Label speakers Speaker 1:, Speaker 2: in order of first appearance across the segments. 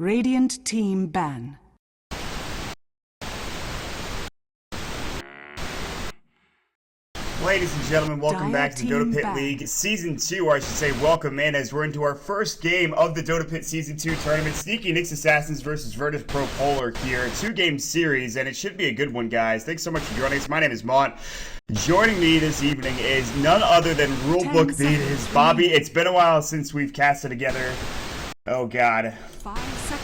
Speaker 1: Radiant team ban.
Speaker 2: Ladies and gentlemen, welcome back to the Dota Pit League Season 2, or I should say welcome in, as we're into our first game of the Dota Pit Season 2 tournament. Sneaky Nyx Assassins versus VP.Polar here. 2-game series, and it should be a good one, guys. Thanks so much for joining us. My name is Mont. Joining me this evening is none other than Rulebook Beaters. Bobby, it's been a while since we've casted together. Oh, God.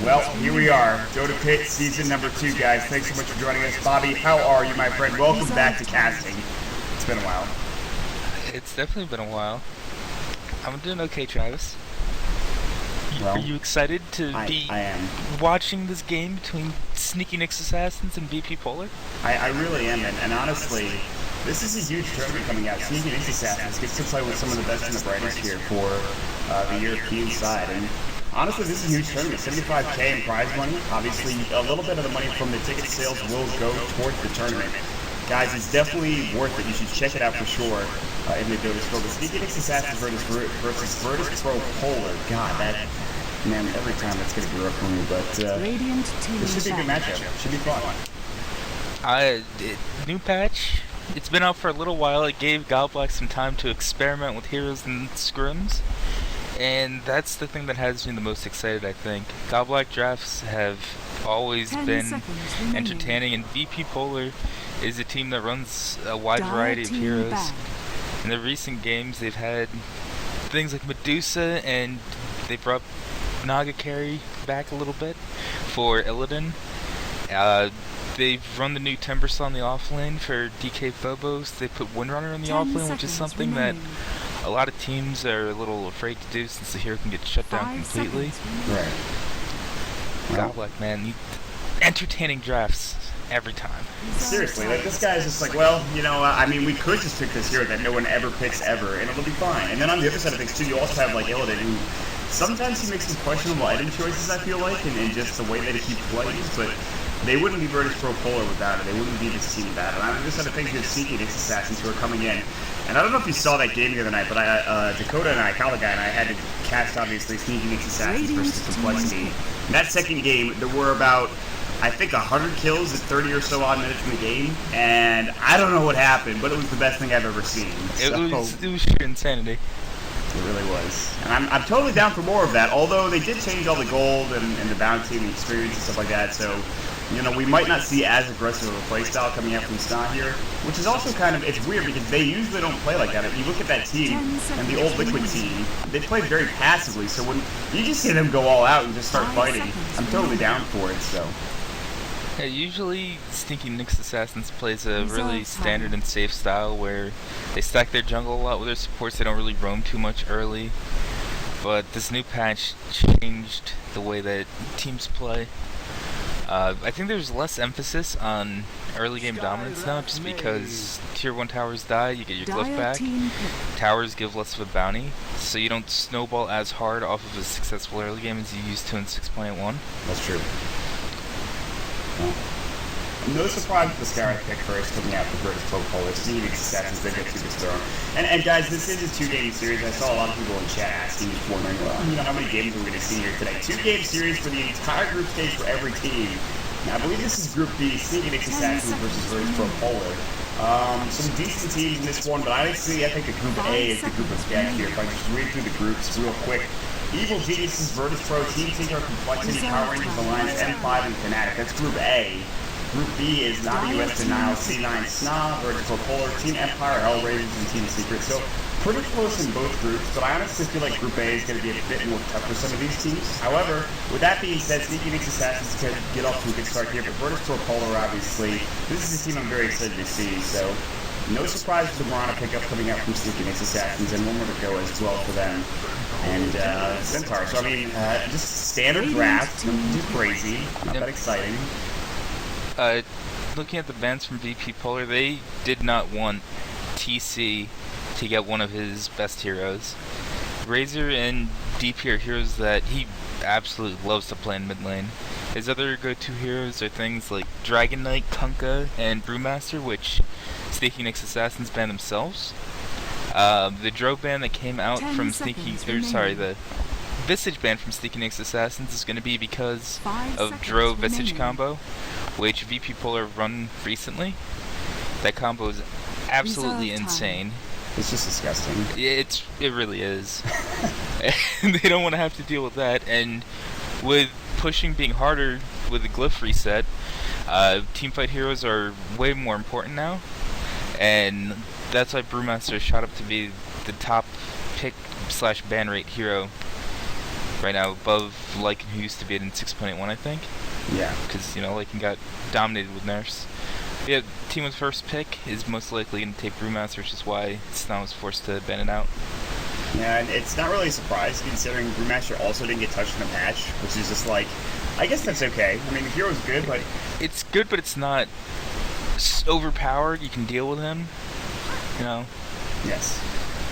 Speaker 2: Well, here we are. Dota Pit Season number 2, guys. Thanks so much for joining us. Bobby, how are you, my friend? Welcome back to casting. It's been a while.
Speaker 3: It's definitely been a while. I'm doing okay, Travis. Are you excited to be watching this game between Sneaky Nyx Assassins and VP.Polar?
Speaker 2: I really am, and honestly, this is a huge tournament coming out. Sneaky Nyx Assassins gets to play with some of the best and the brightest here for the European side. And honestly, this is a huge tournament. 75K in prize money. Obviously, a little bit of the money from the ticket sales will go towards the tournament. Guys, it's definitely worth it. You should check it out for sure in the Dota Store. But Sneaky Nyx Assassins versus VP.Polar. God, that, man, every time it's going to be rough for me. But this should be a good matchup. It should be fun.
Speaker 3: New patch. It's been out for a little while. It gave Godblack some time to experiment with heroes and scrims. And that's the thing that has me the most excited, I think. Godblack drafts have always been entertaining, and VP.Polar is a team that runs a wide variety of heroes. In the recent games, they've had things like Medusa, and they brought Naga Carry back a little bit for Illidan. They've run the new Timbersaw on the offlane for DK Phobos. They put Windrunner in the offlane, which is something that a lot of teams are a little afraid to do since the hero can get shut down completely.
Speaker 2: Right.
Speaker 3: Godblack, man, entertaining drafts every time.
Speaker 2: Seriously, like, this guy is just like, well, you know, I mean, we could just pick this hero that no one ever picks ever, and it'll be fine. And then on the other side of things, too, you also have, like, Illidan, who sometimes he makes some questionable item choices, I feel like, and just the way that he plays, but they wouldn't be VP.Polar without it. They wouldn't be this team without it. And on the other side of things, you have Sneaky Nyx Assassins who are coming in. And I don't know if you saw that game the other night, but Dakota and I, Kala Guy and I, had to cast, obviously, Sneaky Nyx Assassins versus Complexity. In that second game, there were about, I think, 100 kills at 30 or so odd minutes in the game, and I don't know what happened, but it was the best thing I've ever seen.
Speaker 3: It was sheer insanity.
Speaker 2: It really was. And I'm totally down for more of that, although they did change all the gold and the bounty and the experience and stuff like that, so, you know, we might not see as aggressive of a playstyle coming out from Sna here, which is also kind of, it's weird because they usually don't play like that. If you look at that team and the old Liquid team, they play very passively, so when you just see them go all out and just start fighting, I'm totally down for it, so.
Speaker 3: Yeah, usually Sneaky Nyx Assassins plays a really standard and safe style where they stack their jungle a lot with their supports. They don't really roam too much early, but this new patch changed the way that teams play. I think there's less emphasis on early game dominance now, just because tier 1 towers die, you get your glyph back. Towers give less of a bounty, so you don't snowball as hard off of a successful early game as you used to in 6.1.
Speaker 2: That's true. No surprise with the Skyrim pick first coming out for VP.Polar. Sneaky Nyx Assassins, they get to this throw. And guys, this is a 2-game series. I saw a lot of people in chat asking, just wondering, well, you know, how many games are we going to see here today? 2-game series for the entire group stage for every team. Now, I believe this is Group B, Sneaky Nyx Assassins versus VP.Polar. Some decent teams in this one, but I think a Group A is the group of death here. If I just read through the groups real quick. Evil Geniuses, Virtus.Pro, Team Tinker, Complexity, Power Rangers Alliance, M5, and Fnatic. That's Group A. Group B is Navi US Denial, C9 Sna, VP.Polar, Team Empire, Hellraisers, and Team Secret. So pretty close in both groups, but I honestly feel like Group A is going to be a bit more tough for some of these teams. However, with that being said, Sneaky Nyx Assassins can get off to a good start here, but VP.Polar, obviously, this is a team I'm very excited to see. So no surprise with the Morana pickup coming out from Sneaky Nyx Assassins, and one more to go as well for them. And Centaur. So I mean, just standard draft, nothing too crazy, not that exciting.
Speaker 3: Looking at the bans from VP.Polar, they did not want TC to get one of his best heroes. Razor and DP are heroes that he absolutely loves to play in mid lane. His other go-to heroes are things like Dragon Knight, Kunkka, and Brewmaster, which Sneaky Nyx Assassins ban themselves. The Drow ban that came out from Sneaky, the Visage ban from Sneaky Nyx Assassins is going to be because
Speaker 1: 5
Speaker 3: of
Speaker 1: seconds
Speaker 3: Drow Visage
Speaker 1: remaining.
Speaker 3: combo, which VP.Polar run recently. That combo is absolutely
Speaker 1: Reserve time.
Speaker 3: insane.
Speaker 2: It's just disgusting.
Speaker 3: It really is. And they don't want to have to deal with that, and with pushing being harder with the glyph reset, teamfight heroes are way more important now, and that's why Brewmaster shot up to be the top pick / ban rate hero right now, above Lycan, who used to be in 6.81, I think.
Speaker 2: Yeah.
Speaker 3: Because, you know, Lycan got dominated with nerfs. Yeah, team with first pick is most likely going to take Brewmaster, which is why Snot was forced to ban it out.
Speaker 2: Yeah, and it's not really a surprise considering Brewmaster also didn't get touched in a patch, which is just like, I guess that's okay. I mean, the hero's good, but...
Speaker 3: It's good, but it's not overpowered. You can deal with him, you know.
Speaker 2: Yes.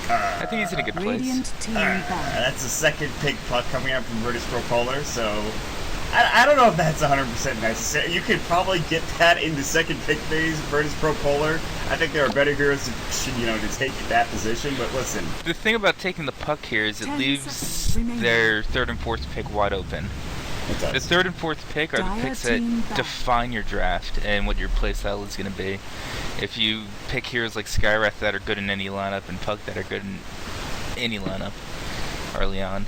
Speaker 3: I think he's in a good place.
Speaker 1: Radiant team ban.
Speaker 2: That's the second pick puck coming out from VP.Polar, so... I don't know if that's 100% necessary. You could probably get that in the second pick phase, VP.Polar. I think there are better heroes to take that position, but listen.
Speaker 3: The thing about taking the puck here is it
Speaker 1: 10
Speaker 3: leaves
Speaker 1: seconds remaining.
Speaker 3: their third and fourth pick wide open.
Speaker 2: It does.
Speaker 3: The third and fourth pick are the
Speaker 1: Dire
Speaker 3: picks that
Speaker 1: team back.
Speaker 3: define your draft and what your playstyle is going to be. If you pick heroes like Skywrath that are good in any lineup and Puck that are good in any lineup early on.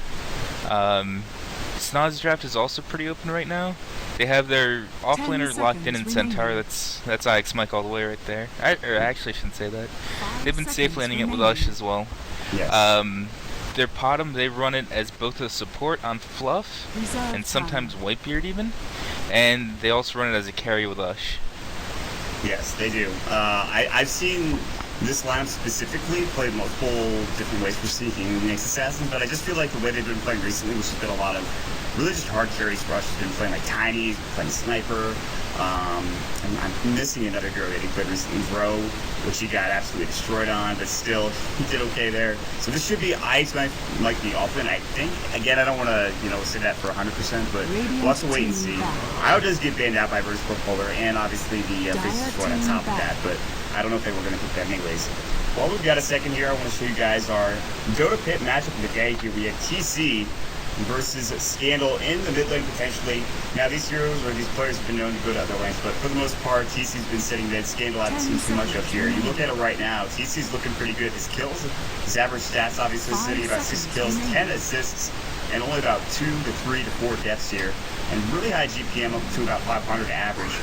Speaker 3: Snod's draft is also pretty open right now. They have their offlaner locked in
Speaker 1: seconds
Speaker 3: Centaur.
Speaker 1: remaining.
Speaker 3: That's IX Mike all the way right there. Actually, I shouldn't say that.
Speaker 1: 5
Speaker 3: They've been safe
Speaker 1: seconds
Speaker 3: landing it with
Speaker 1: remaining.
Speaker 3: Ush as well.
Speaker 2: Yes.
Speaker 3: Their Potom, they run it as both a support on Fluff
Speaker 1: Reserve
Speaker 3: and sometimes Whitebeard even, and they also run it as a carry with Ush.
Speaker 2: Yes, they do. I've seen this lineup specifically play multiple different ways for Sneaky Nyx Assassins, but I just feel like the way they've been playing recently, which has been a lot of really just hard carries for us, has been playing like Tiny, playing Sniper. I'm missing another hero that he played recently, Bro, which he got absolutely destroyed on, but still, he did okay there. So this should be Ice might be offline, I think. Again, I don't want to, say that for 100%, but we'll have to wait and see. Io does get banned out by VP.Polar, and obviously the Face Destroyed on top of that, but I don't know if they were going to pick that anyways. Well, we've got a second here. I want to show you guys our Dota Pit matchup of the day here. We have TC versus Scandal in the mid lane potentially. Now these heroes or these players have been known to go to other lanes, but for the most part, TC's been sitting mid. Scandal hasn't seen too much up here. You look at it right now, TC's looking pretty good. His kills, his average stats obviously sitting about 6 kills, 10 assists, and only about 2 to 3 to 4 deaths here. And really high GPM up to about 500 average,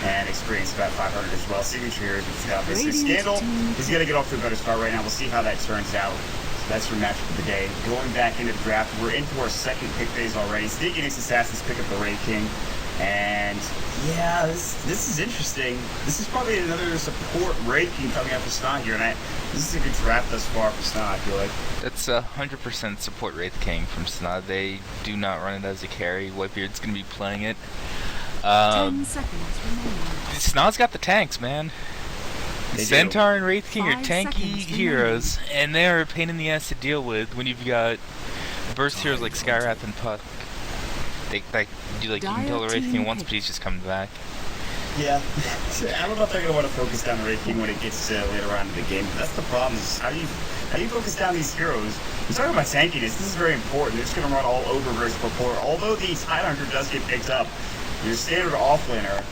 Speaker 2: and experience about 500 as well. Signature heroes with obviously Scandal. He's going to get off to a better start right now. We'll see how that turns out. That's your matchup of the day. Going back into the draft, we're into our second pick phase already. Sneaky Nyx Assassins pick up the Raid King. And yeah, this is interesting. This is probably another support Raid King coming out for Snot here. And this is a good draft thus far for Snot, I feel like.
Speaker 3: That's 100% support Wraith King from Snot. They do not run it as a carry. Whitebeard's going to be playing it.
Speaker 1: 10 seconds remaining.
Speaker 3: Snot's got the tanks, man.
Speaker 2: They
Speaker 3: Centaur and Wraith King are
Speaker 1: 5
Speaker 3: tanky
Speaker 1: seconds
Speaker 3: heroes, and they're a pain in the ass to deal with when you've got burst heroes like Skywrath and Puck. You can kill the Wraith King once, but he's just coming back.
Speaker 2: Yeah, I don't know if they're going to want to focus down the Raid King when it gets later on in the game. That's the problem. Is how do you focus down these heroes? We're talking about tankiness. This is very important. They're just going to run all over VP.Polar. Although the Tidehunter does get picked up, your standard offlaner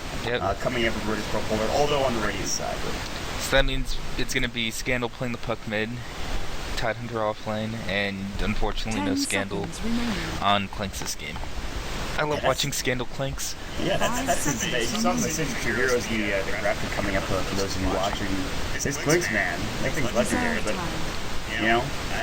Speaker 2: coming up with VP.Polar, although on the Radiant side.
Speaker 3: So that means it's going to be Scandal playing the Puck mid, Tidehunter offlane, and unfortunately no
Speaker 1: 10
Speaker 3: Scandal
Speaker 1: seconds remaining.
Speaker 3: on Clinks this game. I love watching Scandal Clinks.
Speaker 2: Yeah, that's his base. He sounds like signature heroes the graphic coming up for those of you watching. His Clinks, man, that thing's legendary. But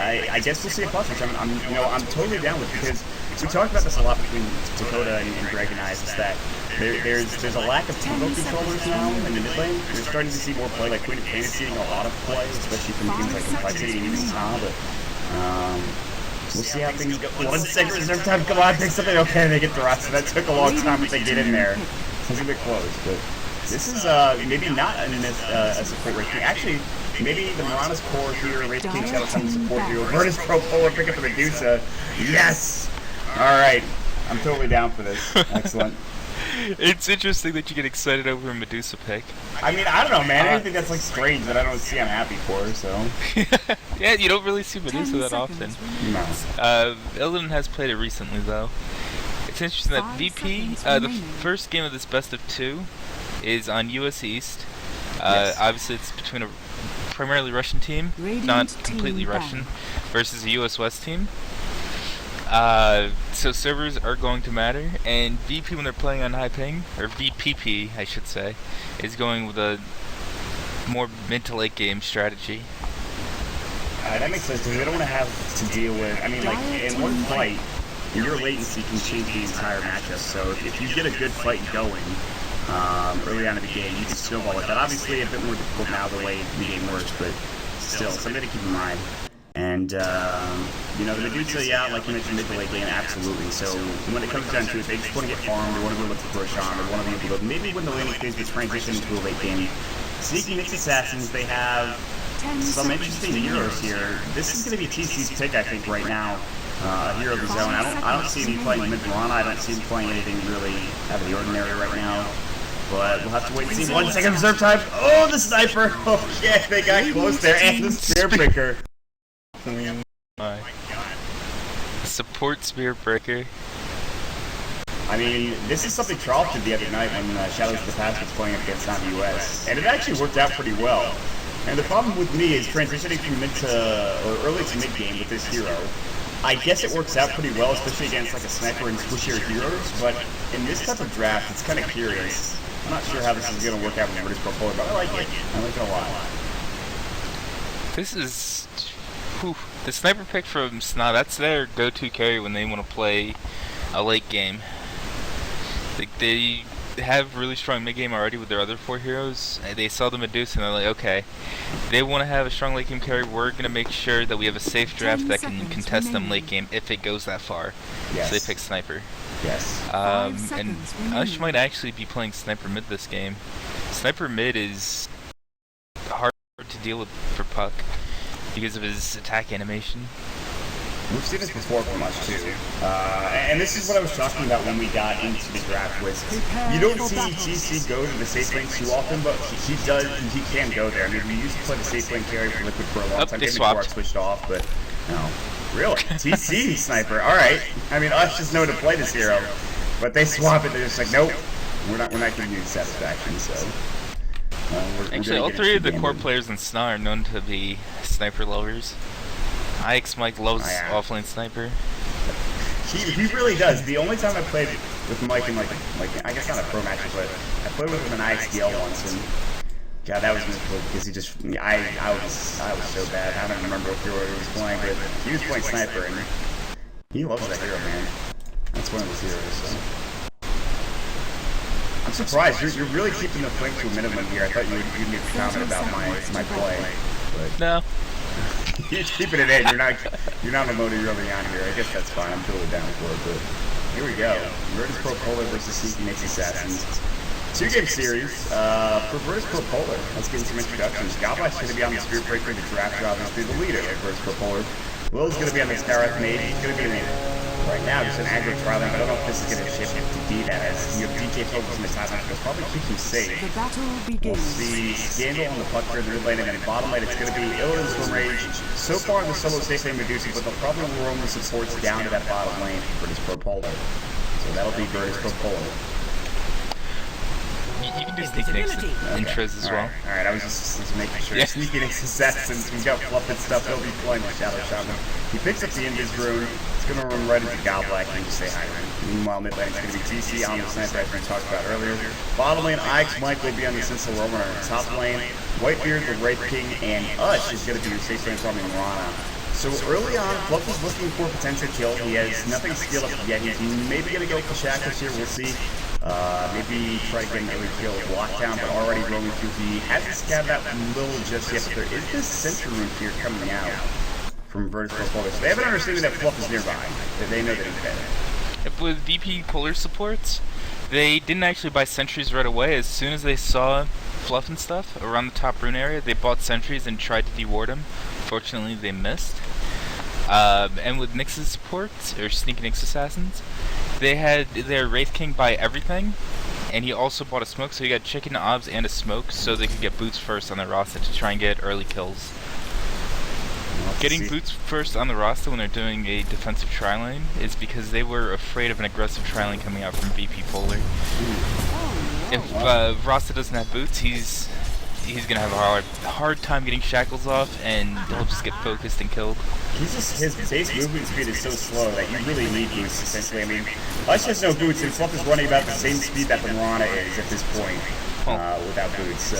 Speaker 2: I guess we'll see a plus, which I'm totally down with, because we talked about this a lot between Dakota and Greg and I. Is that there's a lack of tempo controllers now in the mid lane. We're starting to see more play. Like Queen of Pain is seeing a lot of play, especially from teams like Complexity and even Tom. But we'll see how things go. 1 second reserve time. Come on, pick something. Okay, they get the rest. That took a long time, but they get in there. It's a bit close, but this is maybe not a support Raid King. Actually, maybe the Morana's core here, Raid King Shadow Sun support hero. VP.Polar pick up the Medusa. Yes! Alright. I'm totally down for this. Excellent.
Speaker 3: It's interesting that you get excited over a Medusa pick.
Speaker 2: I mean, I don't know, man. Anything that's like strange that I don't see, I'm happy for. So.
Speaker 3: Yeah, you don't really see Medusa that often.
Speaker 2: No.
Speaker 3: Illidan has played it recently, though. It's interesting that VP, the first game of this best of 2, is on US East.
Speaker 2: Yes.
Speaker 3: Obviously, it's between a primarily Russian team, not completely Russian, versus a US West team. So servers are going to matter, and VP when they're playing on high ping, or VPP I should say, is going with a more mid to late game strategy.
Speaker 2: That makes sense because they don't want to have to deal with. I mean, like in one fight, your latency can change the entire matchup. So if you get a good fight going early on in the game, you can snowball it. But obviously, a bit more difficult now the way the game works, but still something to keep in mind. And, you know, the Medusa, yeah, like you mentioned, mid to late game, absolutely. So when it comes down to it, they just want to get farmed, or want to be able to push on, or want to be able to maybe when the laning phase gets transitioned into a late game. Sneaky Nyx Assassins, they have some interesting heroes here. This is going to be TC's pick, I think, right now. Hero of the zone. I don't see him playing mid Mirana. I don't see him playing anything really out of the ordinary right now. But we'll have to wait and see. 1 second reserve time. Oh, the sniper! Oh, yeah, they got close there. And the spear breaker.
Speaker 3: Oh my god. Support spear breaker.
Speaker 2: I mean, this is something Charles did the other night when Shadows of the Past was playing against non-US. And it actually worked out pretty well. And the problem with me is transitioning from mid to, or early to mid game with this hero. I guess it works out pretty well, especially against like a sniper and squishier heroes, but in this type of draft, it's kind of curious. I'm not sure how this is going to work out with VP.Polar, but I like it. I like it a lot.
Speaker 3: This is... Whew, the sniper pick from Sna, that's their go-to carry when they want to play a late game. They have really strong mid game already with their other 4 heroes. They saw the Medusa and they're like, okay, they want to have a strong late game carry. We're going to make sure that we have a safe draft that can contest them late game if it goes that far.
Speaker 2: Yes.
Speaker 3: So they pick sniper.
Speaker 2: Yes.
Speaker 3: And Ush might actually be playing sniper mid this game. Sniper mid is hard to deal with for Puck because of his attack animation.
Speaker 2: We've seen this before from us too, and this is what I was talking about when we got into the draft. Was you don't see TC go to the safe lane too often, but he does. He can go there. I mean, we used to play the safe lane carry for Liquid for a long time before I switched off, but no, really TC sniper. All right, I mean, us just know to play this hero, but they swap it. They're just like, nope, we're not giving you the satisfaction. So.
Speaker 3: Actually, all 3 of the core players in Sna are known to be sniper lovers. Ix Mike loves offlane sniper.
Speaker 2: He really does. The only time I played with Mike in like I guess not a pro match, but I played with him in IXDL once, and God, that was miserable because he just I was so bad. I don't remember what hero he was playing, but he was playing sniper, and he loves that hero, man. That's one of his heroes. So. I'm surprised you're really keeping the flank to a minimum here. I thought you'd make a comment about my play, but
Speaker 3: no.
Speaker 2: You're keeping it in. You're not emoting early on here. I guess that's fine. I'm totally down for it. But here we go. VP.Polar versus Sneaky Nyx Assassins. 2-game series for VP.Polar. Let's get into some introductions. Godblast's going to be on the Spear Breaker, the draft job is the leader of VP.Polar. Will's going to be on the Skyrath Mage. He's going to be right now just an aggro trialing. I don't know if this is going to shift to D-Daz. You have DJ focus in the top match, but probably keep him safe.
Speaker 1: The battle begins.
Speaker 2: We'll see Scandal on the puck here in the mid lane, and then bottom lane it's going to be Illidan Swim Rage. So far the solo safe lane Medusa, but they'll probably roam the supports down to that bottom lane for VP.Polar. So that'll be VP.Polar.
Speaker 3: You can do Sneaky Nyx intros as well.
Speaker 2: Alright, I was just making sure. Yeah. Sneaky Nyx Assassins, we've got Fluff and stuff, he'll be playing the Shadow Shaman. He picks up the Invis rune, it's going to run right into Godblast and just say hi to him. Meanwhile, mid lane it's going to be TC on the sniper as we talked about earlier. Bottom lane, Ix Mike will be on the Sentinel Roamer. Top lane, Whitebeard, the Wraith King, and Ush is going to be your safe lane farming Mirana. So early on, Fluff is looking for a potential kill. He has nothing skilled up yet. He's maybe going to go for Shackles here, we'll see. Maybe try to get an early kill with Lockdown, but already roaming through. He hasn't scattered that little just yet, but there is this Sentry Rune here coming out from VP.Polar. So they have an understanding that Fluff is nearby. That they know that he's dead.
Speaker 3: With VP.Polar supports, they didn't actually buy sentries right away. As soon as they saw Fluff and stuff around the top rune area, they bought sentries and tried to deward him. Fortunately, they missed. And with Nyx's supports, or Sneaky Nyx Assassins, they had their Wraith King buy everything, and he also bought a smoke, so he got chicken, obs, and a smoke, so they could get boots first on their roster to try and get early kills. Getting boots first on the roster when they're doing a defensive tri-lane is because they were afraid of an aggressive tri-lane coming out from VP.Polar. If Rasta doesn't have boots, he's gonna have a hard time getting shackles off, and he'll just get focused and killed.
Speaker 2: His base movement speed is so slow that you really need boots, essentially. I mean, Lush has no boots, and Fluff is running about the same speed that Banana is at this point. Without boots, so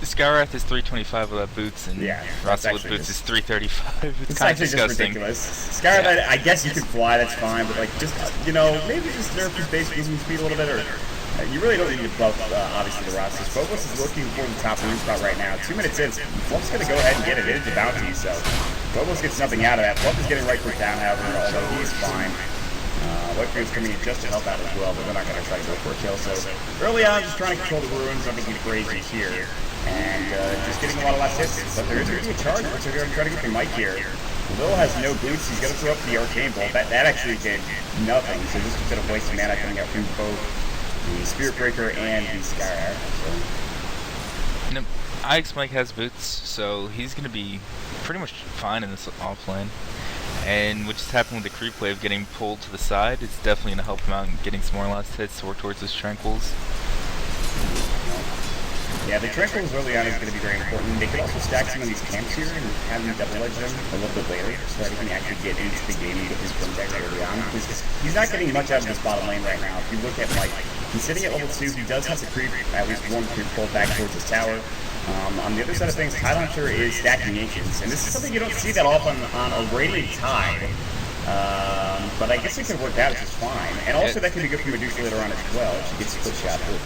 Speaker 3: Skyrath is 325 without boots, and Rasta with boots is 335. It's kind of disgusting.
Speaker 2: Ridiculous. Skyrath, I guess you could fly, that's fine, but like, just maybe just nerf his base movement speed a little bit, or you really don't need to buff, obviously, the rosters. Phobos is looking for the top room spot right now. 2 minutes in, Fluff's gonna go ahead and get it. It is a bounty, so Phobos gets nothing out of that. Fluff is getting right click down, however, although he's fine. Whitebeard's coming in just to help out as well, but they're not going to try to go for a kill. So early on, just trying to control the ruins, nothing crazy here, and just getting a lot of last hits. But there is going to be a charge, which they're going to try to get the Mike here. Lil has no boots. He's going to throw up the arcane bolt. That actually did nothing. So this is going to waste mana coming out from both the Spirit Breaker and the Skyrath. So.
Speaker 3: Ike's Mike has boots, so he's going to be pretty much fine in this offlane. And what just happened with the creep wave getting pulled to the side, it's definitely going to help him out and getting some more last hits to work towards his tranquils.
Speaker 2: Yeah, the tranquils early on is going to be very important. They could also stack some of these camps here and have them double edge them a little bit later so that he can actually get into the game with his Grimdeck early on. Because he's not getting much out of this bottom lane right now. If you look at Mike, he's sitting at level 2. He does have the creep, at least one creep pulled back towards his tower. On the other side of things, Tidehunter is stacking Ancients, and this is something you don't see that often on a rated Tide. But I guess it could work out just fine. And also that could be good for Medusa later on as well if she gets split shot through.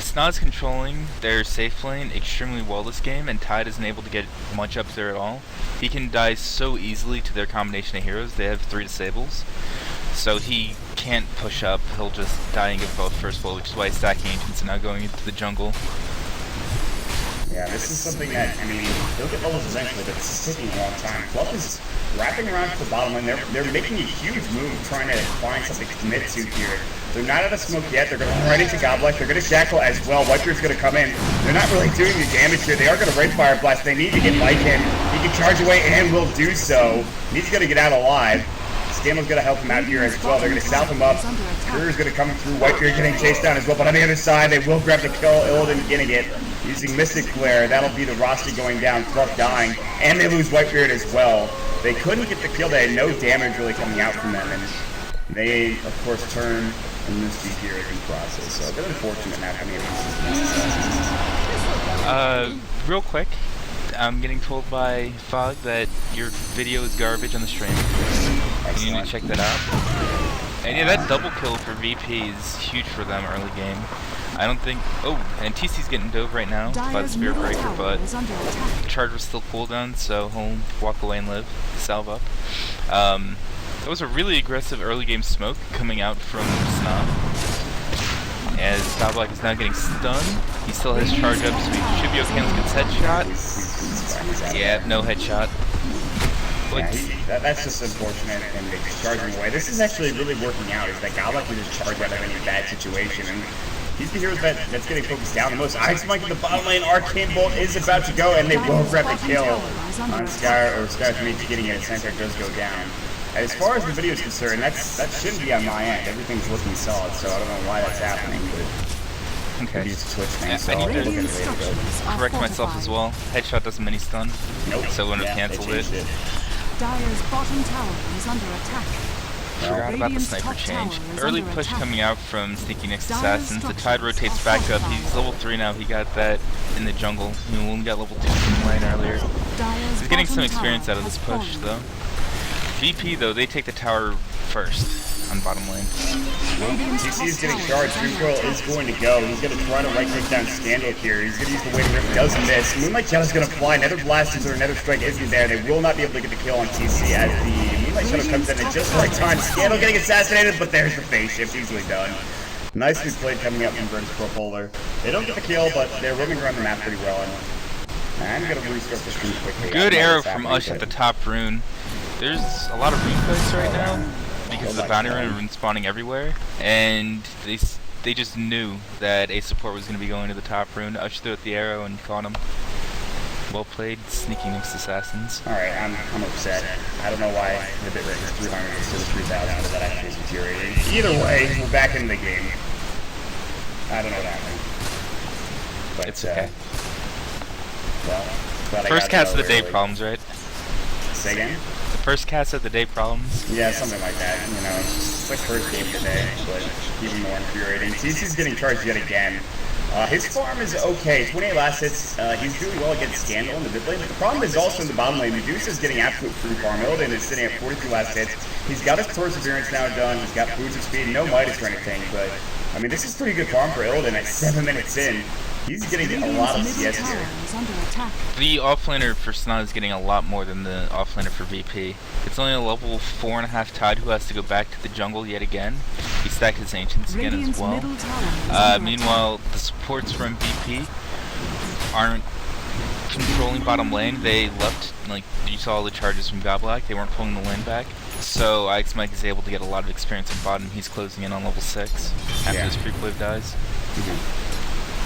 Speaker 3: Snod's controlling their safe lane extremely well this game, and Tide isn't able to get much up there at all. He can die so easily to their combination of heroes. They have 3 disables. So he can't push up, he'll just die and give both first blow, which is why he's stacking Ancients and now going into the jungle.
Speaker 2: Yeah, this is something that, I mean, they'll get levels eventually, but it's taking a long time. Fluff is wrapping around to the bottom lane. They're making a huge move trying to find something to commit to here. They're not out of smoke yet. They're going to right into Godblast. They're going to Shackle as well. Whitebeard's going to come in. They're not really doing the damage here. They are going to Red Fire Blast. They need to get Mike in. He can charge away and will do so. He's going to get out alive. Scandal's going to help him out here as well. They're going to south him up. Career's going to come through. Whitebeard getting chased down as well. But on the other side, they will grab the kill. Illidan getting it. Using Mystic Flare. That'll be the Rosti going down. Fluff dying. And they lose Whitebeard as well. They couldn't get the kill. They had no damage really coming out from them. And they, of course, turn and lose GP here in the process. So a bit unfortunate not coming in.
Speaker 3: Real quick. I'm getting told by Fog that your video is garbage on the stream. You need to check that out. And yeah, that double kill for VP is huge for them early game. I don't think... Oh, and TC's getting dove right now by the Spirit Breaker, but the charge was still cooldown, so he'll walk away and live. Salve up. That was a really aggressive early game smoke coming out from Snob. As Godblock is now getting stunned. He still has charge up, so he should be okay on his headshot. Yeah, no headshot.
Speaker 2: Yeah, that's just unfortunate, and they're charging away. This is actually really working out, is that Godblock can just charge out of any bad situation, and he's the hero that's getting focused down the most. Ice Mike in the bottom lane, Arcane Bolt is about to go, and they will grab the kill on Sky's getting it. Center does go down. As far as the video is concerned, that shouldn't be on my end. Everything's looking solid, so I don't know why that's happening, but
Speaker 3: okay.
Speaker 2: It's a Twitch thing, so
Speaker 3: I need to correct myself as well. Headshot doesn't mini stun, so I wouldn't have canceled it.
Speaker 1: Dire's bottom tower is under attack.
Speaker 3: Forgot about the sniper change. Early push coming out from Sneaky Nyx Assassins. The Tide rotates back up. He's level 3 now. He got that in the jungle. He only got level 2 from the lane earlier. He's getting some experience out of this push, though. VP, though, they take the tower first on bottom lane.
Speaker 2: TC is getting charged. Recoil is going to go. He's going to try to right-click down Scandal here. He's going to use the Wave Rip. Does miss. Moonlight Shadow is going to fly. Nether Blasters or Nether Strike isn't there. They will not be able to get the kill on TC as the Moonlight Shadow comes in at just the right time. Scandal getting assassinated, but there's the phase shift. Easily done. Nicely played coming up from VP.Polar. They don't get the kill, but they're roaming around the map pretty well. And I'm going to restart the stream quickly.
Speaker 3: Good arrow from Ush at the top rune. There's a lot of rune fights right now because of the bounty rune and rune spawning everywhere, and they just knew that a support was going to be going to the top rune. Ush threw out the arrow and caught him. Well played, sneaky Nyx assassins.
Speaker 2: Alright, I'm upset. I don't know why the bit rate is 300 instead of 3,000, but that actually is infuriating. Either way, we're back in the game. I don't know what happened. But,
Speaker 3: It's okay.
Speaker 2: Well, glad I
Speaker 3: First
Speaker 2: got
Speaker 3: cast of the day
Speaker 2: early.
Speaker 3: problems, right?
Speaker 2: Say again?
Speaker 3: The first cast of the day problems.
Speaker 2: Yeah, something like that. You know, it's like first game today, but even more infuriating. TC's getting charged yet again. His farm is okay. 28 last hits. He's doing well against Scandal in the mid lane, but the problem is also in the bottom lane. Medusa's getting absolute free farm. Illidan is sitting at 42 last hits. He's got his Perseverance now done. He's got Boots of Speed, no Midas or anything, but I mean, this is pretty good farm for Illidan at 7 minutes in. He's getting a lot of
Speaker 1: Radiant's
Speaker 2: CS
Speaker 1: middle
Speaker 2: here.
Speaker 1: tower is under attack.
Speaker 3: The offlaner for Snot is getting a lot more than the offlaner for VP. It's only a level 4.5 Tide who has to go back to the jungle yet again. He stacked his Ancients again as
Speaker 1: Radiant's
Speaker 3: well.
Speaker 1: middle tower is under
Speaker 3: Meanwhile, the supports from VP aren't controlling bottom lane. They left, like, you saw all the charges from Godblack. They weren't pulling the lane back. So Ike's Mike is able to get a lot of experience on bottom. He's closing in on level 6 after his creep wave dies.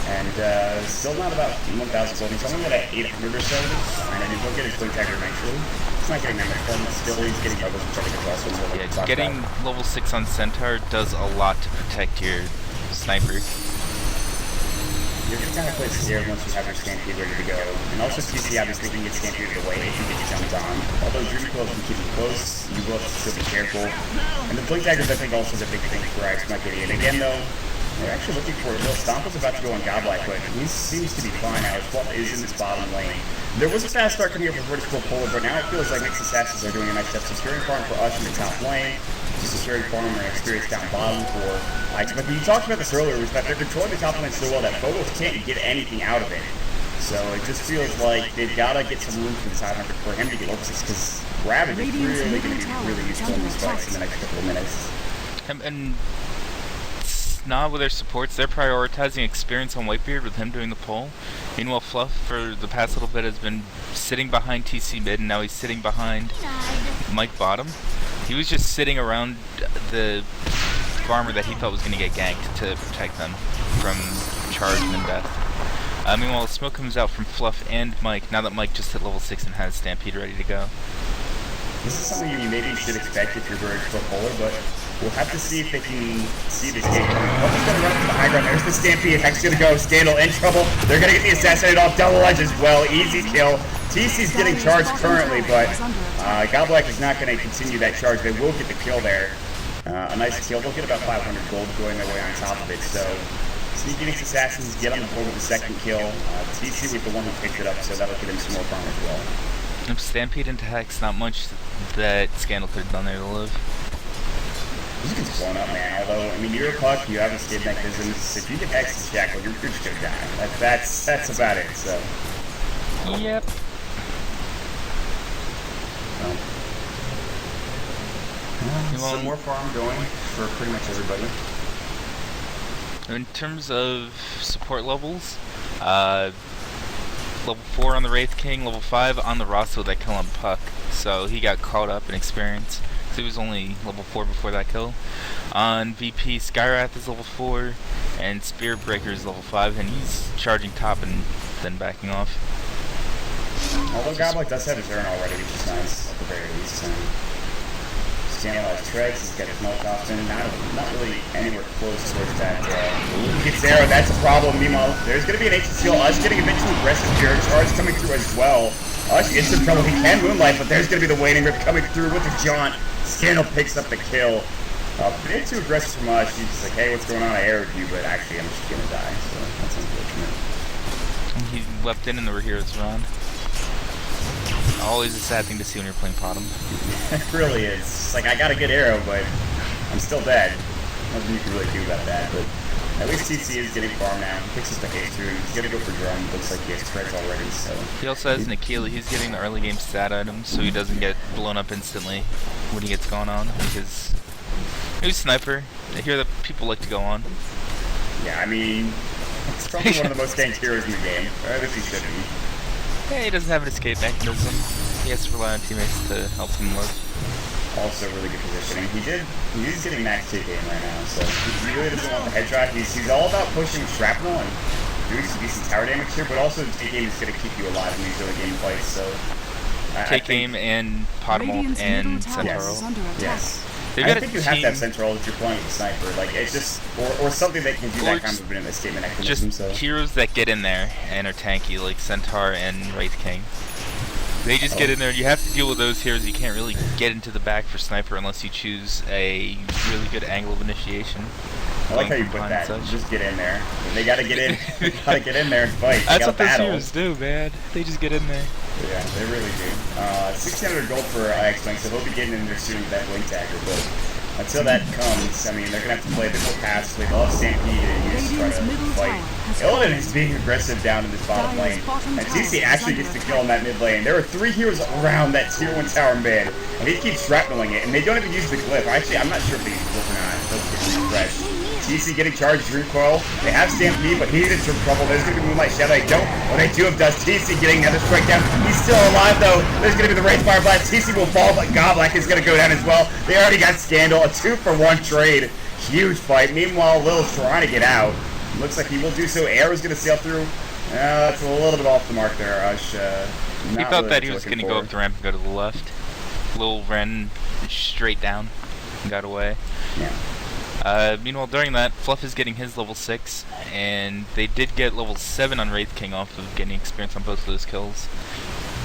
Speaker 2: And still not about 1,000 gold. He's only at 800 or so. And then he'll get his blink tag eventually. He's not getting that much gold, but still he's getting levels, which I think is also more
Speaker 3: Yeah, getting level 6 on Centaur does a lot to protect your sniper.
Speaker 2: You're kind of play scared once you have your Stampede ready to go. And also TC obviously can get Stampede away if you get jumped on. Although Dream Coils can keep you close, you will have to still be careful. And the blink daggers I think also is a big thing for Ike's Mike and again though, we're actually looking for it. Well, Stompa's about to go on Godlike, but he seems to be fine now. His fault is in this bottom lane. There was a fast start coming up with VP.Polar, but now it feels like Nyx assassins are doing a nice job securing farm for us in the top lane, securing farm and experience down bottom for Ike's. But you talked about this earlier, was that they're controlling the top lane so well that Phobos can't get anything out of it. So it just feels like they've got to get some room for the side hunter for him to get Locusts, because Ravage is really going to be really useful in these fights in the next couple of minutes.
Speaker 3: And Not with their supports, they're prioritizing experience on Whitebeard with him doing the pull. Meanwhile, Fluff, for the past little bit, has been sitting behind TC mid, and now he's sitting behind Mike bottom. He was just sitting around the farmer that he thought was going to get ganked to protect them from charge and death. Meanwhile, smoke comes out from Fluff and Mike, now that Mike just hit level 6 and has Stampede ready to go.
Speaker 2: This is something you maybe should expect if you're very VP.Polar, but we'll have to see if they can see this game coming. Oh, he's going to run up to the high ground. There's the Stampede. Heck's going to go. Scandal in trouble. They're going to get the assassinated off. Double edge as well. Easy kill. TC's getting charged currently, but Godblack is not going to continue that charge. They will get the kill there. A nice kill. They'll get about 500 gold going their way on top of it. So sneaky Nyx assassins get on the board with the second kill. TC with the one who picked it up, so that'll get him some more farm as well.
Speaker 3: Stampede into Hex, not much that Scandal could have done there to live.
Speaker 2: This gets blown up, man. Although, I mean, you're a puck, you have escape mechanisms. If you get Hex and Jackal, you're just gonna die. That's about it, so.
Speaker 3: Yep.
Speaker 2: Some more farm going for pretty much everybody.
Speaker 3: In terms of support levels, level 4 on the Wraith King, level 5 on the Rosso that kill on Puck. So he got caught up in experience. So he was only level 4 before that kill. On VP, Skyrath is level 4, and Spear Breaker is level 5, and he's charging top and then backing off.
Speaker 2: Although Godblack does have his urn already, which is nice, at the very least. Scandal has treads, he's got his Molotov in, not really anywhere close towards that. Gets there, that's a problem. Meanwhile, there's going to be an ancient seal. Us getting eventually aggressive here. Charge coming through as well. Us gets in trouble. He can Moonlight, but there's going to be the Waning Rip coming through with the jaunt. Scandal picks up the kill. A bit too aggressive from us. She's just like, hey, what's going on? I arrowed you, but actually I'm just going to die. So that's unfortunate.
Speaker 3: He leapt in the Rahiro's run. Always a sad thing to see when you're playing Potom.
Speaker 2: It really is. It's like, I got a good arrow, but I'm still dead. Nothing you can really do about that, but at least TC is getting farm now. He picks his the haste through. He's gonna go for drum. Looks like he has treads already, so.
Speaker 3: He also has an Akili. He's getting the early game stat items, so he doesn't get blown up instantly when he gets gone on, because he's Sniper. I hear that people like to go on.
Speaker 2: Yeah, I mean, it's probably one of the most tanked heroes in the game. Or at least he should be.
Speaker 3: Yeah, he doesn't have an escape mechanism. He has to rely on teammates to help him live.
Speaker 2: Also really good positioning. He's getting max take aim right now, so he really doesn't want the headshot. He's all about pushing shrapnel and doing some decent tower damage here, but also take aim is going to keep you alive in these early game fights, so...
Speaker 3: Take aim and Potable and Centaur.
Speaker 2: Yes.
Speaker 3: I
Speaker 2: think you have to have Centaur if you're playing with a sniper. Like, it's just... Or something that can do that kind of movement in the statement mechanism,
Speaker 3: just
Speaker 2: so...
Speaker 3: heroes that get in there and are tanky, like Centaur and Wraith King. They just get in there. You have to deal with those heroes. You can't really get into the back for sniper unless you choose a really good angle of initiation.
Speaker 2: I like how you put that. Just get in there. They gotta get in. They gotta get in there and fight.
Speaker 3: That's what those heroes do, man. They just get in there.
Speaker 2: Yeah, they really do. 1600 gold for X-Wing, so he'll be getting in there soon with that Blink Dagger, but until that comes, I mean, they're gonna have to play a bit more passively. They'll have Stampede and use to try to fight. Illidan is being aggressive down in this bottom lane, and TC actually gets the kill in that mid lane. There are 3 heroes around that tier 1 tower mid, and he keeps shrapneling it, and they don't even use the glyph. Actually, I'm not sure if they use the glyph or not. Let's get refreshed. TC getting charged, Dream Coil. They have Stampede, but he's in some trouble. There's going to be Moonlight Shadow. They don't. What they do have does TC getting another strike down. He's still alive, though. There's going to be the Wraith Fire Blast. TC will fall, but Goblack is going to go down as well. They already got Scandal. A 2-for-1 trade. Huge fight. Meanwhile, Lil's trying to get out. Looks like he will do so. Arrow's going to sail through. It's a little bit off the mark there, Ush.
Speaker 3: He thought that he was going to go up the ramp and go to the left. Lil ran straight down and got away.
Speaker 2: Yeah.
Speaker 3: Meanwhile, during that, Fluff is getting his level 6, and they did get level 7 on Wraith King off of getting experience on both of those kills.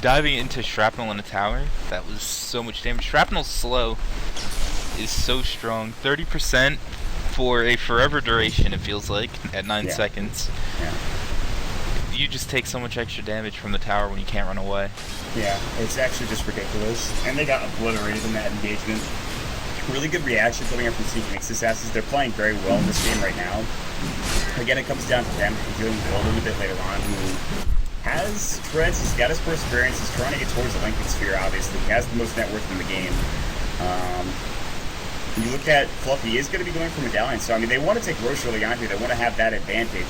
Speaker 3: Diving into Shrapnel in a tower, that was so much damage. Shrapnel's slow is so strong. 30% for a forever duration, it feels like, at 9 seconds.
Speaker 2: Yeah.
Speaker 3: You just take so much extra damage from the tower when you can't run away.
Speaker 2: Yeah, it's actually just ridiculous. And they got obliterated in that engagement. Really good reaction coming up from Sneaky Nix Assassins. They're playing very well in this game right now. Again, it comes down to them dealing with Golden a bit later on, who has treads, he's got his perseverance, he's trying to get towards the Lincoln Sphere, obviously. He has the most net worth in the game. When you look at Fluffy, he is going to be going for Medallion, so I mean, they want to take Roche early on here, they want to have that advantage.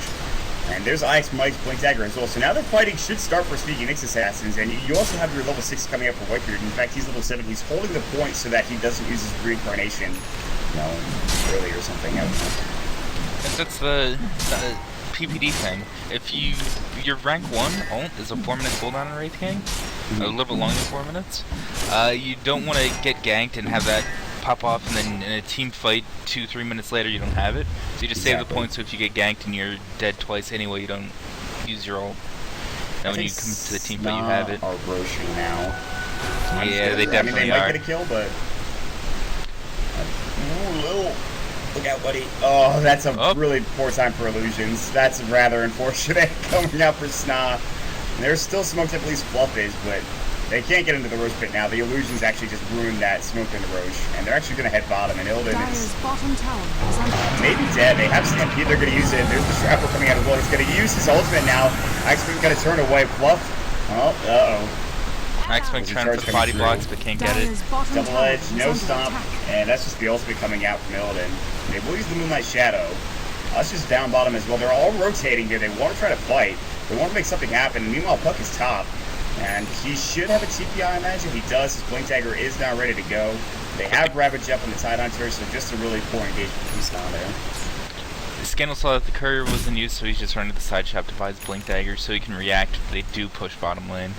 Speaker 2: And there's IX Mike's Blink Dagger as well. So now the fighting should start for Sneaky Nix Assassins, and you also have your level 6 coming up for Whitebeard. In fact, he's level 7. He's holding the point so that he doesn't use his reincarnation, early or something.
Speaker 3: That's the PPD thing. If your rank 1 ult is a 4-minute cooldown on Wraith King, a little bit longer than 4 minutes, you don't want to get ganked and have that pop off, and then in a team fight 2-3 minutes later you don't have it. So you just save the points, so if you get ganked and you're dead twice anyway, you don't use your ult. Now when you come to the team fight, you have it.
Speaker 2: Are Roshi now?
Speaker 3: Yeah, they definitely
Speaker 2: they might get a kill, but look out, buddy. Oh, that's a really poor time for illusions. That's rather unfortunate coming out for Sna. There's still smoke at least Fluff is, but they can't get into the Roche pit now. The illusions actually just ruined that smoke in the Roche, and they're actually going to head bottom, and Illidan is maybe dead. They have Stampede, they're going to use it. There's the Shrapnel coming out as well. He's going to use his ultimate now. X-Wing's going to turn away. Fluff. Oh,
Speaker 3: X-Wing trying to put body blocks, but can't get it.
Speaker 2: Double edge, no stomp, and that's just the ultimate coming out from Illidan. They will use the Moonlight Shadow. Us just down bottom as well. They're all rotating here. They want to try to fight. They want to make something happen. Meanwhile, Puck is top. And he should have a TP, I imagine. He does. His Blink Dagger is now ready to go. They have Ravage up on the Tide Hunter, so just a really poor engagement from Sna there.
Speaker 3: Scandal saw that the courier was in use, so he's just running to the side shop to buy his Blink Dagger so he can react if they do push bottom lane.